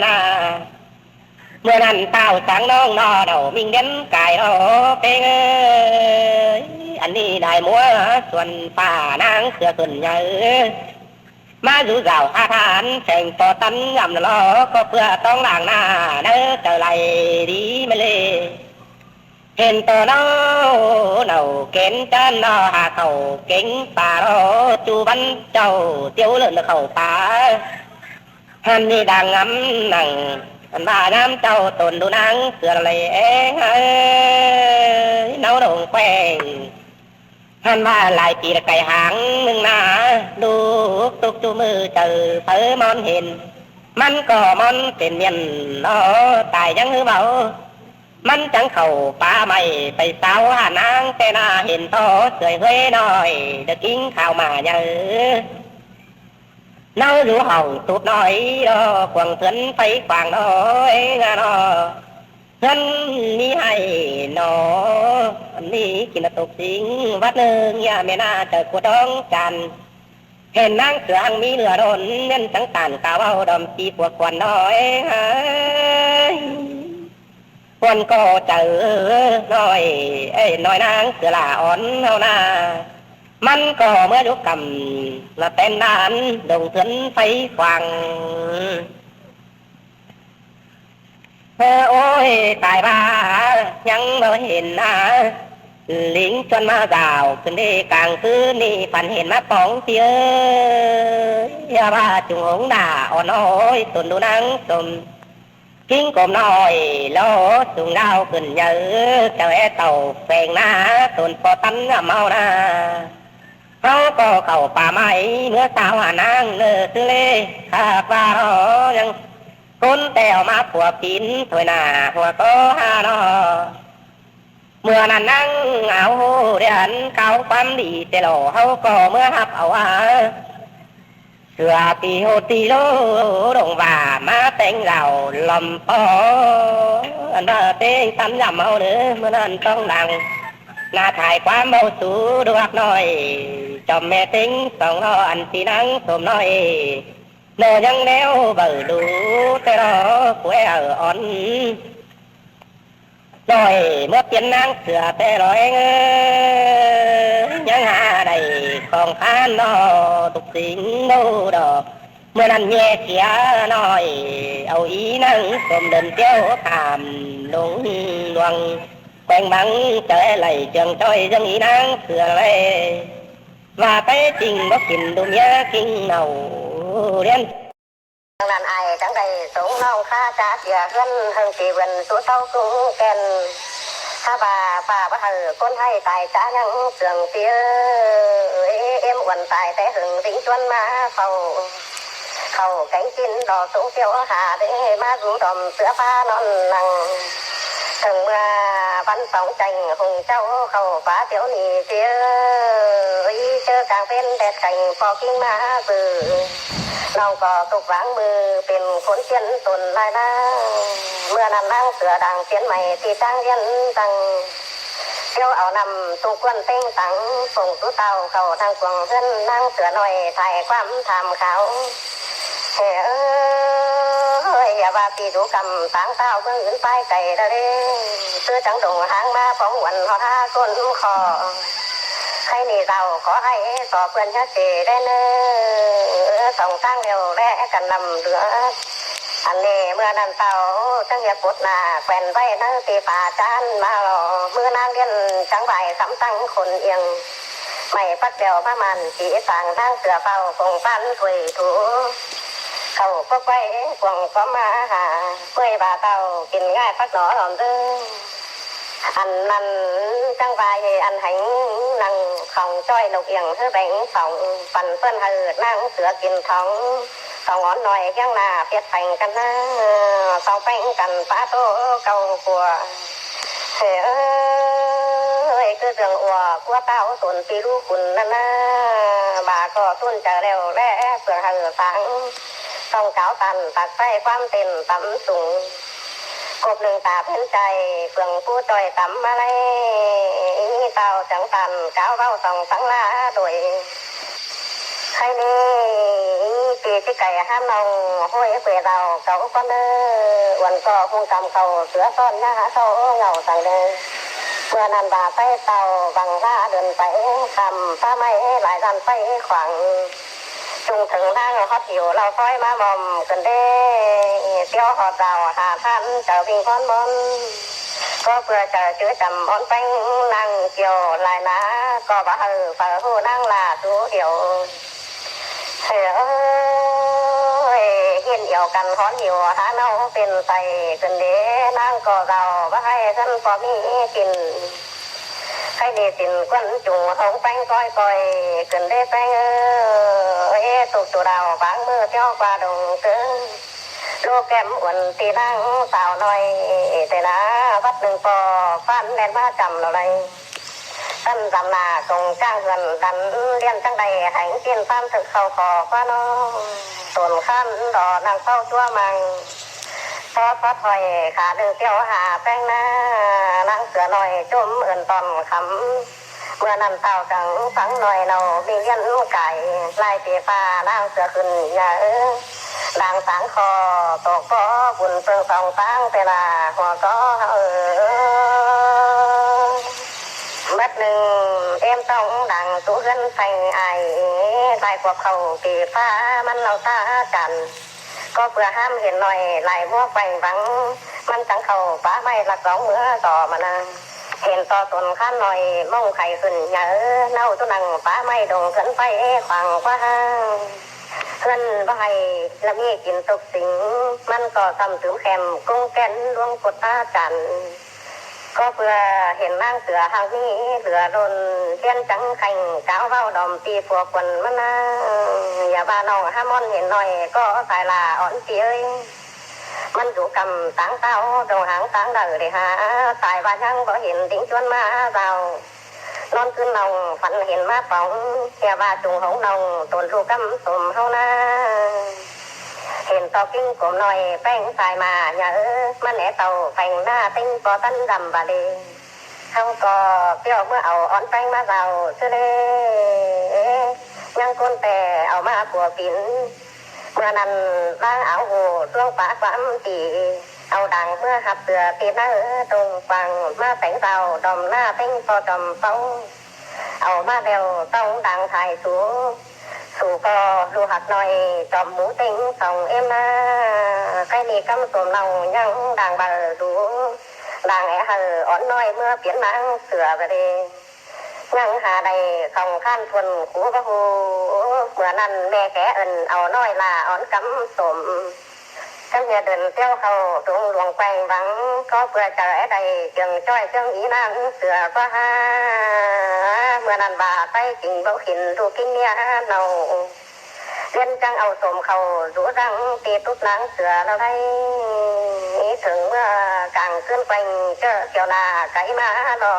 เมื่อนั้นเต้าสังน้องนอเดามิงเด่นกายรอเป้งอันนี้ได้มัวส่วนป่านางเสือขึ้นใหญ่มาอยู่เก่าอาถานแข่งต่อตันยำล้อก็เพื่อต้องหลังหน้าเนื้อเจอไหลดีมาเลยเห็นตัวน้อเนาเก่งจันนอหาเขาเก่งป่ารอจูบันเจ้าเตี้ยวเลื่อนเขาป่าฮันนี่ดังงำหนังอันบ้าน้ำเจ้าตนดูนางเสืออะไรเองเนาโด่งแป้งฮันว่าหลายปีละไก่หางมึงนาดูตุกจูมือเจอเผอมอนเห็นมันก็มอนเป็นเมียนตายยังหือเบามันจังเข่าป่าไม่ไปสาวหานางแต่นาเห็นต่อเสยเฮ้ยน้อยเด็กกินข้าวมาเยอะเน่าอยู่ห้องตูดน้อยกวางเถื่อนไฟขวางน้อยงานเงินนี้ให้หนออันนี้กินตกสิงวัดหนึ่งอย่าไม่น่าเจอกวดองกันเห็นนางเสือหังมีเหลือรนเน้นสังตานกาวเอาดอมตีปวดควันน้อยควันก็เจอน้อยน้อยนางเสือหล่าอ่อนเอาหน้ามันก็เมื่อยุกกำละเต้นนานดงเถื่อนไฟขวางโอ้ยตายบ้ายังไม่เห็นนะลิงจนมาดาวขึ้นได้กลางคืนนี่ฝันเห็นมาปองเตี้ยยาบ้าจุงหงด่าอ่อนน้อยตุนดูนังสมกิ้งกลมน้อยล้อจุงดาวขึ้นเยอะเจ้าเต่าแฝงหน้าตุนปอตันเมาหน้าเขาก็เข้าป่าไม้เมื่อสาวหานางเนื้อซื้อเล่ข้าปลายังคนแต่วมาผัวกินถวยหน้าหัวก็หานอเมื่อนั้นนั่งเอาเรียนเก่าความดีเตลอเขาก็เมื่อหับเอา Sửa tì hồ tì lô đồng và má tên giàu lầm po anh ba tên tắm dầm hậu nữa mới nên trong đằng na thải quá mâu sú được nói cho mẹ tính xong lo anh tí nắng tôm nói nô nhân đeo bờ đủ thế đó quê ở on rồi mất tiền năng sửa thế rồi nhân hạ đầy còn khán nó tục tính đâu đóมื่อนั้นแย่เสียน้อยเอาอีนั่งสมเดินเที่ยวถามลงดวงแกงบังเจอไหลเจียงจ้อยยังอีนั่งเสือเลยว่าไปจริงบ่กินดูเมียกินเน่าเรียนทางนั้นไอ้จังใดสงน้องข้าจะเสียเงินเฮงสีเวนสู้เศร้ากุ้งแก่นถ้าป่าบ่เฮอคนให้ตายจ้ายังเสื่องเสียเอ็มอ้วนตายแต่หึงสิงชวนมาเฝ้าkhâu cánh chín đỏ xuống tiêu hạ để má rú đầm sữa pha non nằng thường văn phòng tranh hùng châu khâu phá tiểu nì phía ý chơ càng bên đẹp cảnh phò kinh má bự lòng cò tục vắng mưaเป็นคนเชียนตนลายน้าเมื่อนั้นนั่งเสือดังเชียนใหม่ที่จ้างเรียนตังเที่ยวเอานำตุ้งกวนเต้งตังส่งตู้เตาเขาทางกวงเพื่อนนั่งเสือหน่อยถ่ายความทำเขาเฮ้ยอย่าว่าปีดูกำต่างเต้าเบื้องอื่นไปไก่ได้เสื้อจังดงหางมาป้องวันหอท่าก้นคอใครนี่เราขอให้สอบเพื่อนชัดเจได้เนื้อส่งตั้งเร็วแรกกันนำเหลืออันนี้เมื่อนั้นเต่าตั้งอย่าปวดหน้าแขวนไว้นั่งตีป่าจานมาหล่อเมื่อนานเรียนจังใบสำตั้งคนเอียงไม่พักเดียวพระมันสีต่างนั่งเสือเฝ้าคงปั้นถุยถูเขาก็ไปกวางก็มาหาเพื่อบาเต่ากินง่ายพักหนอหอมดื้ออันนั้นจังใบอันหังนั่งของจ้อยนกเอียงเธอแบ่งสองปั่นเพื่อนหืดนั่งเสือกินท้องสองงอนหน่อยแข้งหน้าเพียดแข่งกันนะสองแป้งกันป้าโตเก่ากลัวเฮ้ยคือเรื่องอัวกลัวเต้าส่วนปีรู้คุณนั่นนะบาก็ตุ้นจะเร็วแร่เปลือกหืดสังต้องเจ้าตันตักใส่ความเต็มต่ำสูงกบหนึ่งตาเพ้นใจเปลืองผู้จอยต่ำอะไรเต้าจังตันเจ้าเบ้าส่องสังลาโดยใครนี่ปีที่ไก่ห้ามนองห้อยเปรเราเก่าก็เนอวันก็คงกำเขาเสือซ่อนยาโซ่เงาสั่งเดินเมื่อนั้นบาไปเต่าบังล่าเดินไปคำฟ้าไม่หลายดันไปขวางจุงถึงนั่งฮอตอยู่เราค่อยมามอมกันเด้เที่ยวหอดเราหาท่านเจ้าวิ่งพอนบนก็เพื่อจะช่วยจำอ่อนแป้งนั่งเกี่ยวลายน้าก็บ่เฮอเฝ้าหูนั่งลาสูเดียวเฮ้ยเห็นเหี่ยวกันฮ้อนหิวหาเน่าเป็นไตกันเด้นั่งก็เราบ่ให้ฉันพอมีกินให้ดีสินก้นจุงหงแป้งก้อยกันได้แป้งตุกตัวเราบางมือเที่ยวกว่าดงเกินลูกแก้มอ้วนตีนั่งสาวน้อยแต่นะวัดหนึ่งปอฟันแดนมาจำเราเลยตั้นจำนาทรงจ้างเงินดันเรียนจังใดแห่งเตียนฟันถึกเขาขอว่าน้องส่วนขั้นดอนางเฝ้าตัวมังพอถอยขาหนึ่งเที่ยวหาแป้งหน้านางเสือหน่อยจุ่มเอื่นตอนคำเมื่อนั้นเต่าจังฟังหน่อยเรามีเลี้ยนไก่ลายตีฟ้านางเสือขึ้นยาดังสังคอตกปอบุญเปิงสองตั้งเวลาหัวก็บัดหนึ่งเอ็มต้องดังตู้เงินใส่ไอ้ลายกว่าเขาตีฟ้ามันเราตากันก็เพื่อห้ามเห็นหน่อยไหลพวกไปบังมันจังเขาป้าไม่หลักสองเมื่อต่อมานะเห็นต่อตนข้านหน่อยมองไข่ขึ้นเยอะเน่าตุนังป้าไม่ดงขึ้นไปขวางกว่าเพื่อนบ่ให้ละมีกินตกสิงมันก็ซ้ำถึงแคมกุ้งแก่นดวงกดตาจันก็เพื่อเห็นนั่งเสือหางนี้เหลือรนเลี้ยนจังแข่งเก้าเบ้าดอมตีพวกคนมันนะอย่าบ้าน้องห้ามอนเห็นหน่อยก็สายลาอ่อนเตี้ยมันอยู่กำต่างเต้าตรงหางต่างเดือดหาสายว่ายังบ่เห็นติ้งชวนมาเรา นอนคืนนองฝันเห็นมาป๋องเทียว่าจุงหงนองตนรูกำสมเฮานาเห็นตอกิ้งกลมหน่อยแป้งสายมาอย่ามันแหนเต่าแป้งหน้าติ้งปอตันดำบาลีเขาก็เปรี้ยวเมื่อเอาอ่อนแป้งมาเราเชื่อเลยยังก้นแต่เอามาปัวปิ่นเมื่อนั้นล้างเอาหูช่วงปากความตีเอาดังเมื่อหับเสือตีหน้าตรงฟังมาแต่งเต่าดอมหน้าเป้งปอดอมเป้าเอามาเร็วต้องดังถ่ายสูสู่ก็ดูหักหน่อยจอมหมูติ้งส่องเอ็มมาใครนี่กำตัวเรายังดังบาดูดังแออ่อนน้อยเมื่อเปลี่ยนนางเสือไปเลยยังหาใดของข้านทวนกูพระหูเมื่อนั้นแม่แกเอินเอาน้อยลาอ่อนกำสมทั้งเฮียเดินเที่ยวเขาตรงหลวงแปงบังก็เพื่อจะใดจึงจ้อยจึงอีนางเสือก็หาเมื่อนั้นบาไปจริงเบาขินดูกินเนี่ยเนาเรียนจังเอาสมเขาดูรังตีตุ๊ดนางเสือเราได้ถึงเมื่อกลางขึ้นไปเจอเกี่ยวนาไก่มาหลอ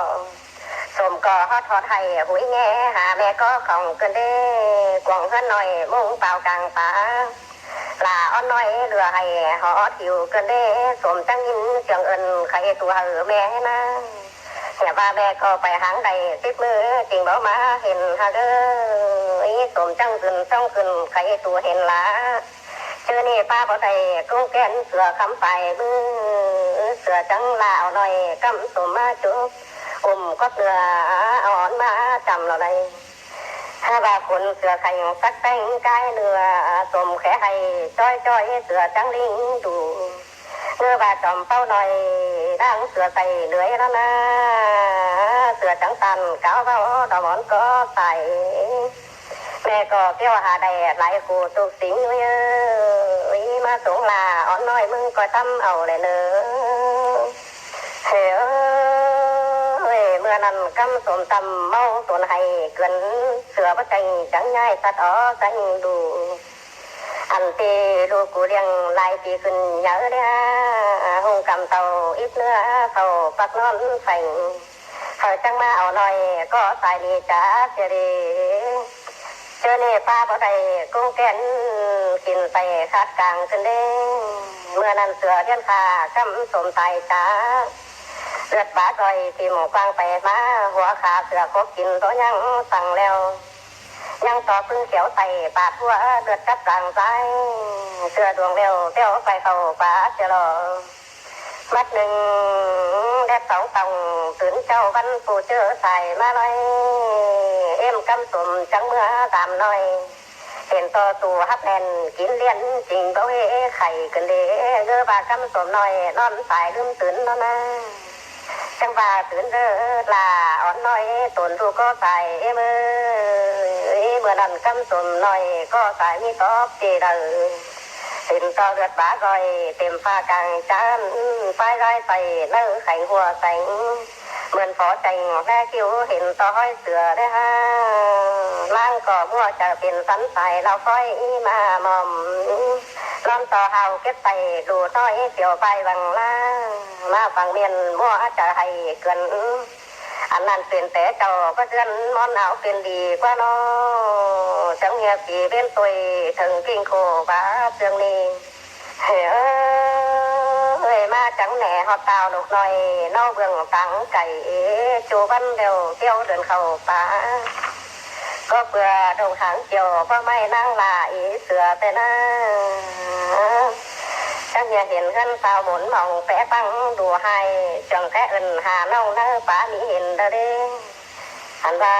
สมก็ฮอดทอดไทยหุยแง่หาแม่ก็ของเกินเด้กวางเพื่อนหน่อยมุ่งเปล่ากลางป่าลาอ้อนน้อยเรือให้หอถิวเกินเด้สมจังยินเสียงเอิญใครตัวแม่นะเหี่ยว่าแม่ก็ไปหางใดติดมือจริงบอกมาเห็นฮะเด้อสมจังขึ้นจ้องขึ้นใครตัวเห็นละเจอนี่ป้าบ่ได้กุ้งแก่นเสือคำไปมือเสือจังลาเอาหน่อยกำสมมาจุบก็เสืออ่อนมาจำเราได้ถ้าว่าคนเสือไข่สักแต่งกายเนื้อสมแค่ให้จ้อยจ้อยเสือจังลิงดูเมื่อว่าจอมเป้าหน่อยดังเสือใส่เหนื่อยแล้วนะเสือจังตันก้าวเป้าดอกหมอนก็ใส่แม่ก็เที่ยวหาได้หลายกูตุกสิงเยอะมาสูงลาอ่อนน้อยมึงก็ทำเอาเลยเนอะเฮ้เมื่อนั้นกำสมตำเมาส่วนให้เกินเสือประจังจังง่ายสัตว์อ๋อสังดูอันตีลูกกูเรียงลายปีขึ้นเยอะเนี่ยหงกำเตาอิดเนื้อเขาปักนอนใส่เขาจังมาเอาหน่อยก็สายดีจ้าเจรีเจอเนี่ยป้าบ่ได้กุ้งแก่นกินไปคาดกลางขึ้นเด้เมื่อนั้นเสือเทียนขากำสมตายจ้าเลือดบาดอยที่หมูกวางไปมาหัวขาเสือคบกินตัวยังสั่งแล้วยังต่อพึ่งเขียวใส่ปาดหัวเลือดกับกลางใจเสือดวงเร็วเตี้ยวไปเข้าป่าเจรอมัดหนึ่งแดดสองตองตื่นเจ้าวันผู้เจอใส่มาหน่อยเอ็มกำสมจังเมื่อตามหน่อยเห็นตัวตัวฮับแนนกินเลี้ยนจริงเบาเฮไข่กันเด้เกือบากำสมหน่อยนอนสายลืมตื่นแล้วนะจังว่าตื่นเด้อลาอ่อนน้อยตนรูก็ใส่เมื่อนั้นกำสมหน่อยก็ใส่มีตอบจีเด้อเต็มต่อเลือดบากอยเต็มฟ้ากลางจานไฟร้อยใส่เนื้อไข่หัวแสงเหมือนพอใจแม่คิวเห็นต่อห้อยเสือได้ฮะล่างก็มั่วจะเป็นสันใส่เราค่อยมามอมล้อมต่อเฮาเก็บใส่ดูน้อยเกี่ยวไปบังล่างมาฝั่งเมียนมั่วจะให้เกินอันนั้นเป็นแต่เจ้าก็เดือนมอนเอาเป็นดีกว่าน้อจังเฮียปีเป็นตุยถึงกิ้งโคบ้าเสื่องนี้เฮ้ยมาจังแหน่หอบเตาหนุกหน่อยนอกเบื้องตังไก่จูบันเดียวเที่ยวเดินเข้าป่าก็เพื่อดงหางเกี่ยวเพราะไม่นั่งลาอีเสือแต่นะจังเห็นขึ้นสาวหมุนมองแปะปังดูให้จังแค่เอินหาน้องเนื้อป่ามีเห็นเด้ออันว่า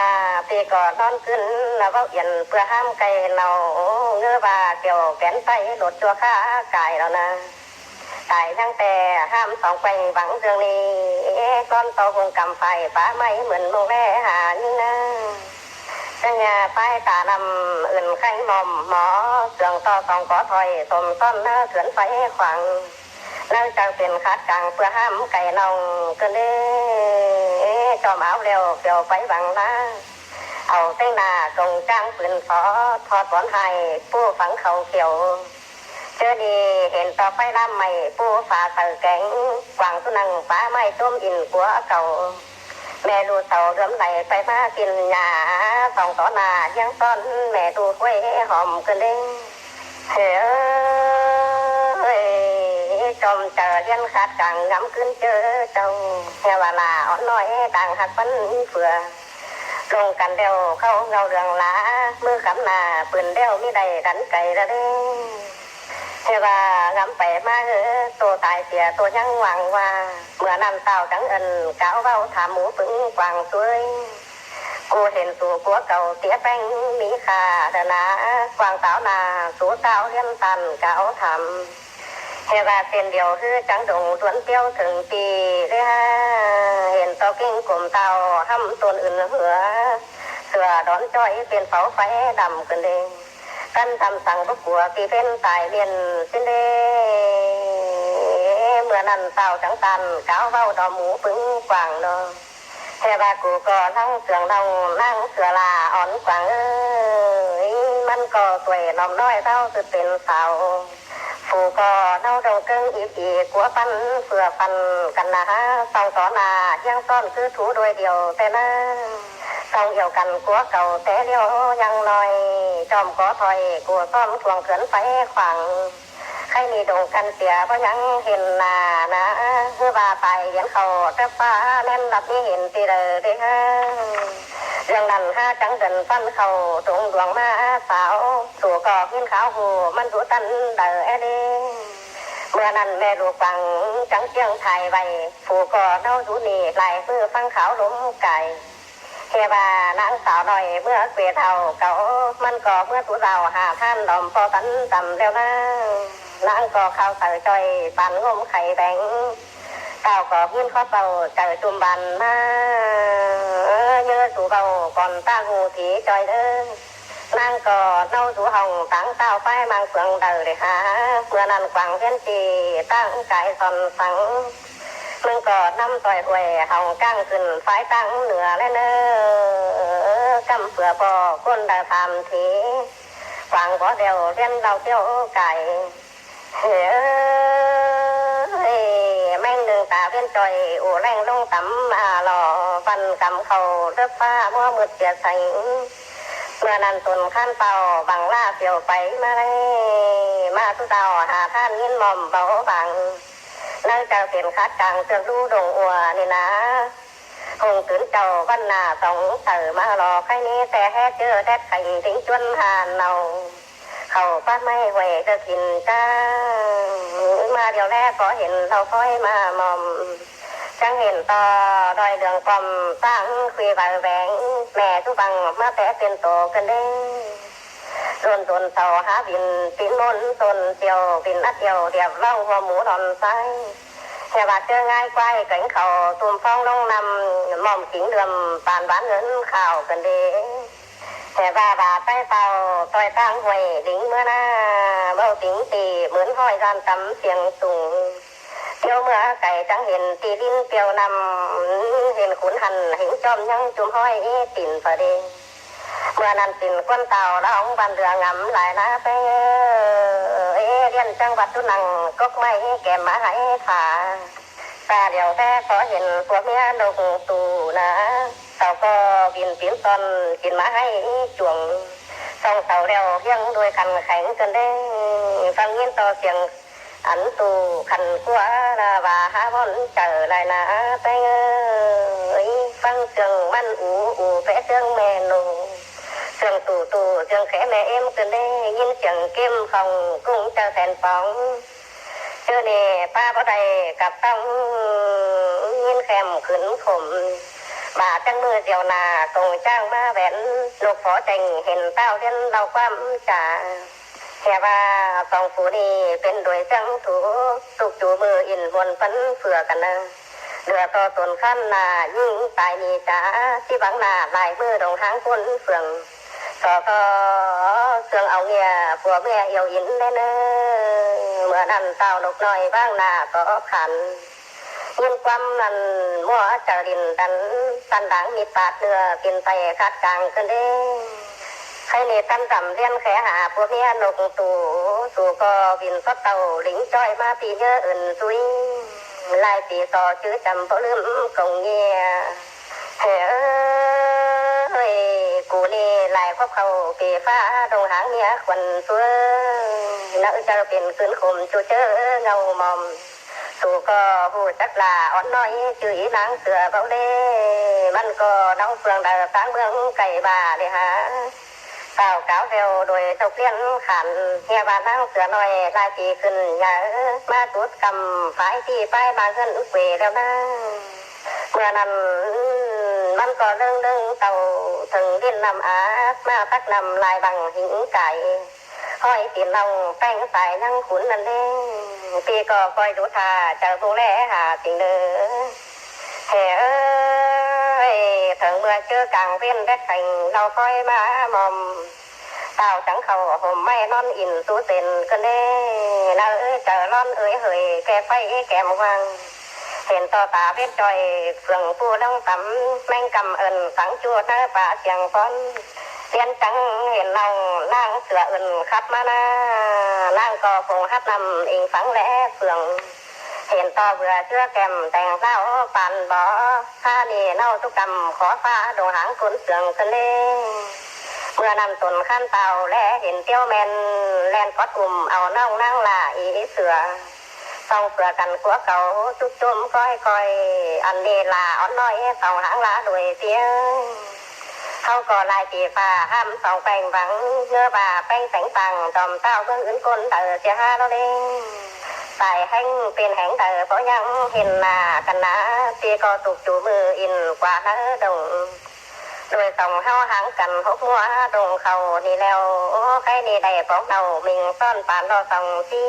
พี่ก็นอนขึ้นแล้วก็เอียนเพื่อห้ามไก่เราเงื้อว่าเกี่ยวแขนไปหลดตัวข้ากายแล้วนะกายทั้งแต่ห้ามสองไปหวังเรื่องนี้ก้อนโตคงกำไฟฟ้าไม่เหมือนโมแม่หานี่นะจังยาไปตานำอื่นไข่หมอมหมอเสื่องต่อสองขอถอยสมต้นเนื้อเถือนไฟขวางแล้วจังเป็นคัดกลางเพื่อห้ามไก่นองกันเด้จอมเอาเร็วเกี่ยวไปบังนะเอาเส้นหน้าตรงจ้างปืนขอทอดบอนไห้ผู้ฝังเขาเขียวเจอดีเห็นต่อไฟล่ำใหม่ผู้ฝ่าเสือแกงกวางตุนังป้าไม่ต้มอินกัวเก่า แม่ดูเต่าเรื่อมไหลไปมากินหญ้าสองต่อหน้ายังต้อนแม่ดูห้วยหอมกันเด้งเฮ้ยจอมเจอเลี้ยนขาดกลางงำขึ้นเจอเจ้าเฮวาลาอ่อนน้อยต่างหักปันเฟือลงกันเดียวเข้าเงาเรืองล้ามือขำหน้าปืนเดียวไม่ได้ดันไก่ระเด้งเฮว่างำไปมาตัวตายเสียตัวยังหวังว่าเมื่อนั้นเต่าจังเอินเก้าเบ้าถามหมูปึงกวางสวยกูเห็นสู่กัวเก่าเสียแป้งมีค่าเดนากวางสาวนาสู่สาวเลี้ยนตันเก้าทำเฮว่าเส้นเดียวคือจังดงสวนเตี้ยวถึงปีเรียเห็นตัวกิ้งกลมเต่าห้ำตัวอื่นเหือเสือดอนจ้อยเป็นเสาไฟดำกันเองกันทำสั่งพวกกัวปีเป็นตายเรียนสิ้นเดเมื่อนั้นเต่าจังตันเก้าเบ้าดอหมูปึงกวางเนาะเฮว่ากูก็ทั้งเสืองเรานั่งเสือลาอ่อนกวางมันก็สวยน้อมน้อยเท่าคือเป็นเสาฟูก็เท่าดงเกิ้งอีกัวปันเฟือปันกันนะสองต่อหน้ายังต้อนคือถูโดยเดียวแต่นะต้องเกี่ยวกันกัวเก่าแต่เดียวยังน้อยจอมก็ถอยกัวซ้อมทวงเขินไฟขวางใครมีดงกันเสียเพราะยังเห็นหน้านะเพื่อว่าไปเห็นเขาจะฟ้าแน่นรับนี้เห็นตีเลยเด้อเรื่องนั้นห้าจังเดินฟันเขาตรงดวงมาสาวสู่ก็ขึ้นขาวหูมันดูตันเดอเด้เมื่อนั้นแม่ลูกฟังจังเจียงไทยไว้ผู้ก็เน่าดูนี่ไหลมือฟังขาวล้มไก่เฮว่านางสาวหน่อยเมื่อเกวียเท่าเก่ามันก็เมื่อตัวเราหาท่านดอมพอตันจำแล้วนะนางก็เข้าใส่จอยปันงมไข่แบงเก่าก็ยื่นข้อเป่าเจอจุ่มบันมาเยอะสู่เบาก่อนตาหูถีจอยเด้อนางก็เน่าสู่ห้องตั้งเต้าไฟมังเฟืองเดอเลยฮะเมื่อนั้นกวางเพี้ยนจีตั้งใจสอนสังมึงก็น้ำต่อยหวยห้องกั้งขึ้นไฟตั้งเหนือและเนอกำเผื่อพอคนได้ทำทีกวางก็เดียวเรียนเราเที่ยวไก่เฮ้ยแม่งหนึ่งตาเพี้ยนจอยอู่แรงลงต่ำมาหล่อฟันกำเขาเลือฟ้ามัวมืดเสียใสเมื่อนั้นตุนขั้นเป่าบังล่าเปียวไปมาเลยมาทุเตาหาท่านยินมอมเบาบังนั่งเจ้าเสียนคัดกลางเสือรู้ดงอัวนี่นะคงตื่นเจ้าวันหน้าสองเสือมาหลอกใครนี้แต่แห่เจอแดดไข่ถึงจวนหานเนาเขาป้าไม่ไหวจะกินจ้ามาเดี๋ยวแรกก็เห็นเราค่อยมามอมจังเห็นต่อดอยเดืองปอมสร้างคุยใบแหวงแม่ทุบังมาแต่เป็นโตกันเด้โดนตนเสาหาบินปินมนตนเจียวบินนัดเดียวเดียบเล่าหัวหมูดอนไซแค่ว่าเจอง่ายกว้แก่งเขาตุ่มฟองลงนำหม่อมขิงเดือมปานหวานเงินข่าวกันเด้แต่ว่าบาใต้เตาต่อยตั้งหวยดิ้งเมื่อหน้าเบ้าติ๋งตีเหมือนห้อยรานตำเสียงสูงเที่ยวเมื่อไก่จังเห็นตีลิ้นเปียวนำเห็นขุนหันเห็นจอมยังจุ่มห้อยติ่นประเดเมื่อนั้นติ่นก้นเต่าร้องบันเรืองำหลายนะไปเรียนจังหวัดตุนังก็ไม่แก่มาให้ขาตาเดียวแต่ขอเห็นพวกเมียดงตูนะเต่าก็บินปิ้นตอนกินมาให้จวงส่องเต่าเร็วเพียงโดยคันแข็งจนได้ฟังยินต่อเสียงอันตูคันกัวลาว่าหาบอนเจอไรนะไปฟังเสียงมันอูแฝเสียงแม่นูเสียงตูเสียงแขแม่เอ็มจนได้ยินเสียงเก็มของกุ้งเจอแทนปองเจอเนี่ยป้าบ่ได้กับต้องยินแคมขึ้นผมบาจังมือเดียวนาตรงจ้างมาแหวนลูกขอแต่งเห็นเต้าเล่นเราความจ่าแค่ว่าสองผู้นี้เป็นโดยจังถูตุกจูมืออินวนฟันเฟือกันนะเดือต่อตนขั้นนายิ่งตายนี่จ้าที่บังนาลายมือดงหางคนเฟืองก็เฟืองเอาเงียผัวเมียเอียวอินแน่เนอเมื่อนั้นเต้าลูกน้อยบ้างนาก็ขันยินความนั้นมัวจะดินดันสันดังมีปาดเนื้อกินไปคัดกลางกันเด้ใครนี่ตั้มต่ำเรียนแขหาพวกเนี้ยนกตู่ก็บินซัดเต่าหลิงจ้อยมาปีเยอะอื่นซุยลายปีต่อชื่อจำเพราะลืมกงเงีย เฮ้ยกูนี่ลายพบเขาปีฟ้าตรงหางเนี้ยควันตัวนักจะเป็นคืนคมจูเจอเงามอมสู่ก็พูดจักลาอ่อนน้อยจื้อนางเสือเบาเล่มันก็น้องเฟืองดาสางเมืองไก่บาเลยฮะสาวเก่าเร็วโดยเจ้าเลี้ยนขันเฮียบานนั่งเสือหน่อยลายปีขึ้นอย่ามาจุดกำฝ่ายที่ป้ายบางเงินอุกเวแล้วนะเมื่อนั้นมันก็เรื่องเต่าถึงดินนำอามาพักนำลายบังหิงไก่ห้อยตีนเราแป้งใส่นั่งขุนนั่นเองปีก็คอยดูท่าเจ้าดูแลหาสิ่งเด้อเฮ้ยถึงเมื่อเจอกลางเว้นแดดแข่งเราคอยมามอมเต่าจังเขาห่มไม่นอนอินตู้เต็นกันเด้เราเจอร้อนเฮยแกไปแกมวังเห็นต่อตาเพชรจอยเฟื่องผู้ลงต่ำแมงกำเอิญสังจัวเธอป่าเสียงฟ้อนเตียนจังเห็นเราล่างเสือเอิญขับมาหน้าล่างก็คงฮัดนำเองฝังแหลเฟื่องเห็นต่อเบื่อเชื่อแกมแต่งเต้าปานบ่อข้านี่เน่าทุกกำขอฟ้าดวงหางคนเสืองกันเล่เมื่อนำตนขั้นเต่าและเห็นเตี้ยวแมนแลนกอดกลุ่มเอาเน่านั่งลาอีเสือต้องเปลือกันขัวเก่าจุกจุ่มก้อยอันนี้ลาอ่อนน้อยสองหางลาด้วยเสียงเขาก็ลายปีฟ้าห้ามสองแป้งฝังเนื้อบ่าแป้งแต่งตังจอมเต้าเบื้องอื่นคนเต๋อเสียห้าเราเด้งใส่แห้งเป็นแห้งเต๋อเพราะยังเห็นหน้ากันนะตีก็ตุกจูมืออินกว่าเนื้อดงโดยส่องเฮาหางกันหกมัวดงเขานี่แล้วใครนี่ได้ของเรามิงซ่อนปานเราส่องซี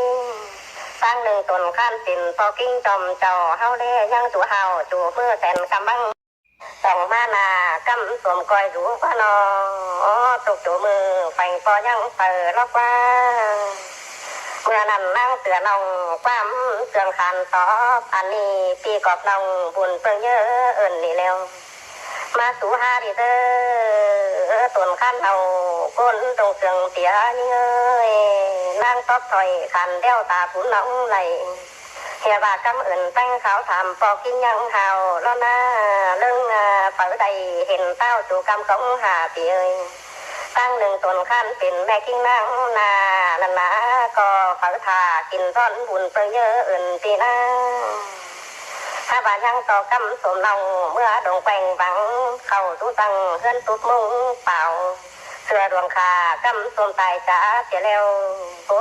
สร้างหนึ่งตนข้ามสินพอกิ้งจอมเจ้าเฮาเล่ยังจูเฮาจูเมื่อแสนกำบังส่องมานากำสวมก้อยดูว่านอตกจูมือแฝงพอยังเปิดล็อกว่าเมื่อนั้นนั่งเสือนองความเสื่องขันตอบอันนี้ปีกอบนองบุญเปิงเยอะเอิญนี่แล้วมาสู่หาดีเด้อตนขันเอาก้นตรงเสื่องเสียเงยนั่งตอบถอยขันเดี่ยวตาผู้น้องไหลเฮียบากำเอิญแป้งขาวถามปอกินยังหาวแล้วนะเรื่องเปิดใดเห็นเต้าจูกำของหาปีเอ้ยตั้งหนึ่งตนขันเป็นแม่กิ้งนั่งนานันนะก็เปิดทากินร้อนบุญเปิงเยอะเอิญตีนะถ้าบายังต่อกำสมนองเมื่อดงแปงบังเข้าตู้ตังเฮือนตุกมุงเปล่าเสื้อดวงคากำสมตายจ้าเสียแล้วโอ้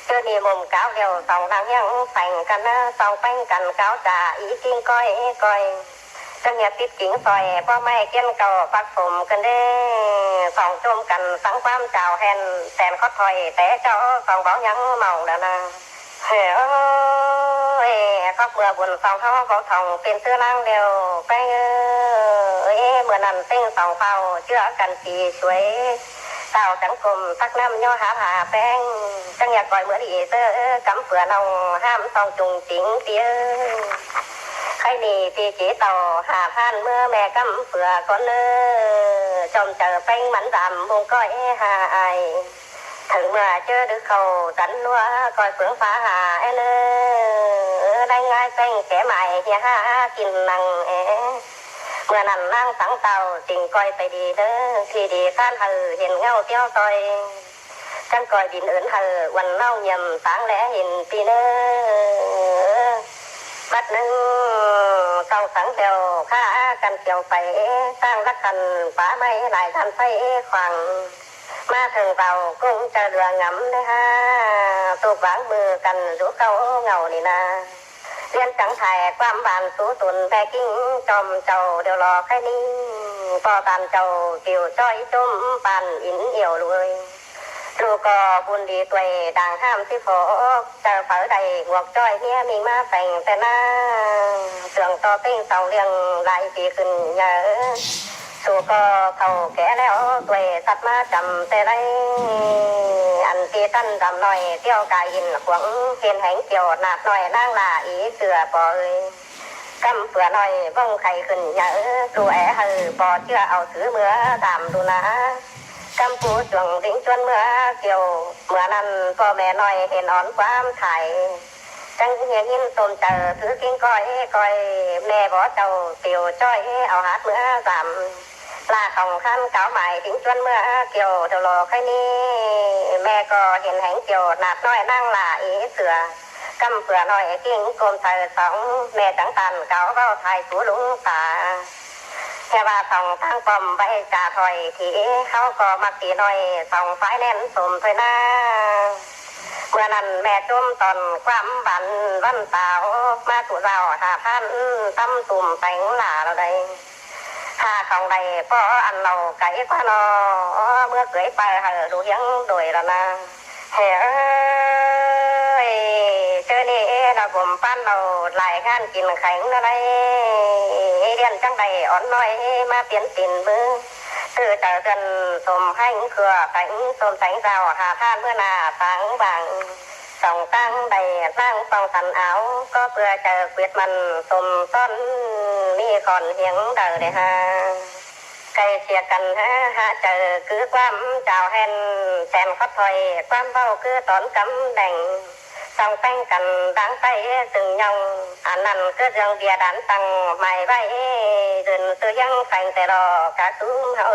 เจอนี่มุมก้าวเดียวสองดังยังแต่งกันนะสองแป้งกันก้าวจ่าอีกิ้งก้อยจะเงียบติดกิ่งซอยพ่อแม่เกี้ยนเก่าปักผมกันเด้สองจมกันสังความเจ้าแฮนแสนคอถอยแต่เจ้าสองบ้องยังเมาแล้วนะเฮ้ยก็เมื่อบุญสองเขาเขาทองเป็นเสื้อล่างเดียวไปเมื่อนั้นเต้งสองเฝ้าเชื่อกันสีสวยสาวสังคมทักน้ำย่อหาแป้งจังอยากก่อยเหมือนอีเตอร์กำเปลือน้องห้ามต้องจุงจิงเตี้ยใครดีตีจีเต่าหาพันเมื่อแม่กำเปลือก่อนเนอจอมเจอแป้งมันดำวงก้อยหาไอถึงเมื่อเจอดึกเขาสันนัวคอยเปลืองฟ้าหาเนอได้ง่ายแป้งแก่ใหม่เฮียหากินนังเมื่อนั้นนั่งสังเตาจริงก้อยไปดีเด้อที่ดีข้านเห็นเงาเตี้ยวซอยกันก้อยดินเอิญวันเน่าเยี่ยมสางแหลเห็นปีเนอบัดหนึ่งต้องสังเดียวข้ากันเกี่ยวไปสร้างรักกันป่าไม้หลายท่านไฟขวางมาถึงเรากุ้งจะเรืองำได้ฮะตัววางมือกันรู้เขาเงานี่นะเรียนจังไทยความบานสูตุนแบกิ้งจอมเจ้าเดี๋ยวรอแค่นี้พอตามเจ้าเกี่ยวจ้อยจุ่มปันอินเอี่ยวเลยลูกก็บุญดีตัวดังห้ามที่พอเจ้าเผาใดหวกจ้อยเนี้ยมีมาแต่งแต่หน้าเสื่องต่อเต้งเสาเรียงลายปีขึ้นเยอะสู่ก็เขาแก่แล้วตัวสัตว์มาจำแต่ไรอันที่ท่านจำหน่อยเที่ยวกายยินขวงเห็นแห่งเกี่ยวหนาดหน่อยนั่งลาอีเสือปอยกำเปลือหน่อยบ้องไข่ขึ้นเยอะตัวปอเชื่อเอาถือเมื่อตามดูนะกำปูจวงริงจวนเมื่อเกี่ยวเมื่อนั้นพ่อแม่หน่อยเห็นอ่อนความไข่ chẳng nghe nhìn tôm chờ thứ kinh coi mẹ bỏ trầu tiểu choi ảo hát mưa giảm là không khăn cáo mày tính chuân mưa kiều đầu lò khai ni mẹ có hiện hành kiều nạt nói năng là ý sửa căm vừa nói kinh côm thời sống mẹ chẳng tàn cáo vào thai chú lũng xả theo bà phòng thang cầm bay trả thòi thìเขาก็มักตีน้อยส่องไฟแน่นสมthôi naเมื่อนั้นแม่จุ่มตอนความบันวันเตามาสู่เราหาพันตั้มตุ่มแต่งหลาเราได้ถ้าของใดพออันเราไก่กว่านอเมื่อเกยไปเหอดูยังโดยแล้วนะเฮ้ยเจอนี่เราผมปั้นเราหลายงานกินแข็งอะไรเรียนจังใดอ่อนน้อยมาเปลี่ยนตินมือคือเจอกันสมให้เครือแต่งสมแสงเราหาท่านเมื่อนาสังบางส่องตั้งใดตั้งปองสันเอาก็เพื่อเจอเกวียดมันสมต้นมีก่อนเหียงเดอเลยฮะไก่เชียกันฮะเจอคือความเจ้าแห่นแสนขับถอยความเบาคือตอนกำแดงส่องแต่งกันดังไปถึงยังอันนั้นก็ยังเบียดันตังไม่ไว้เดินตัวยังแฝงแต่รอกระตุ้มเฮา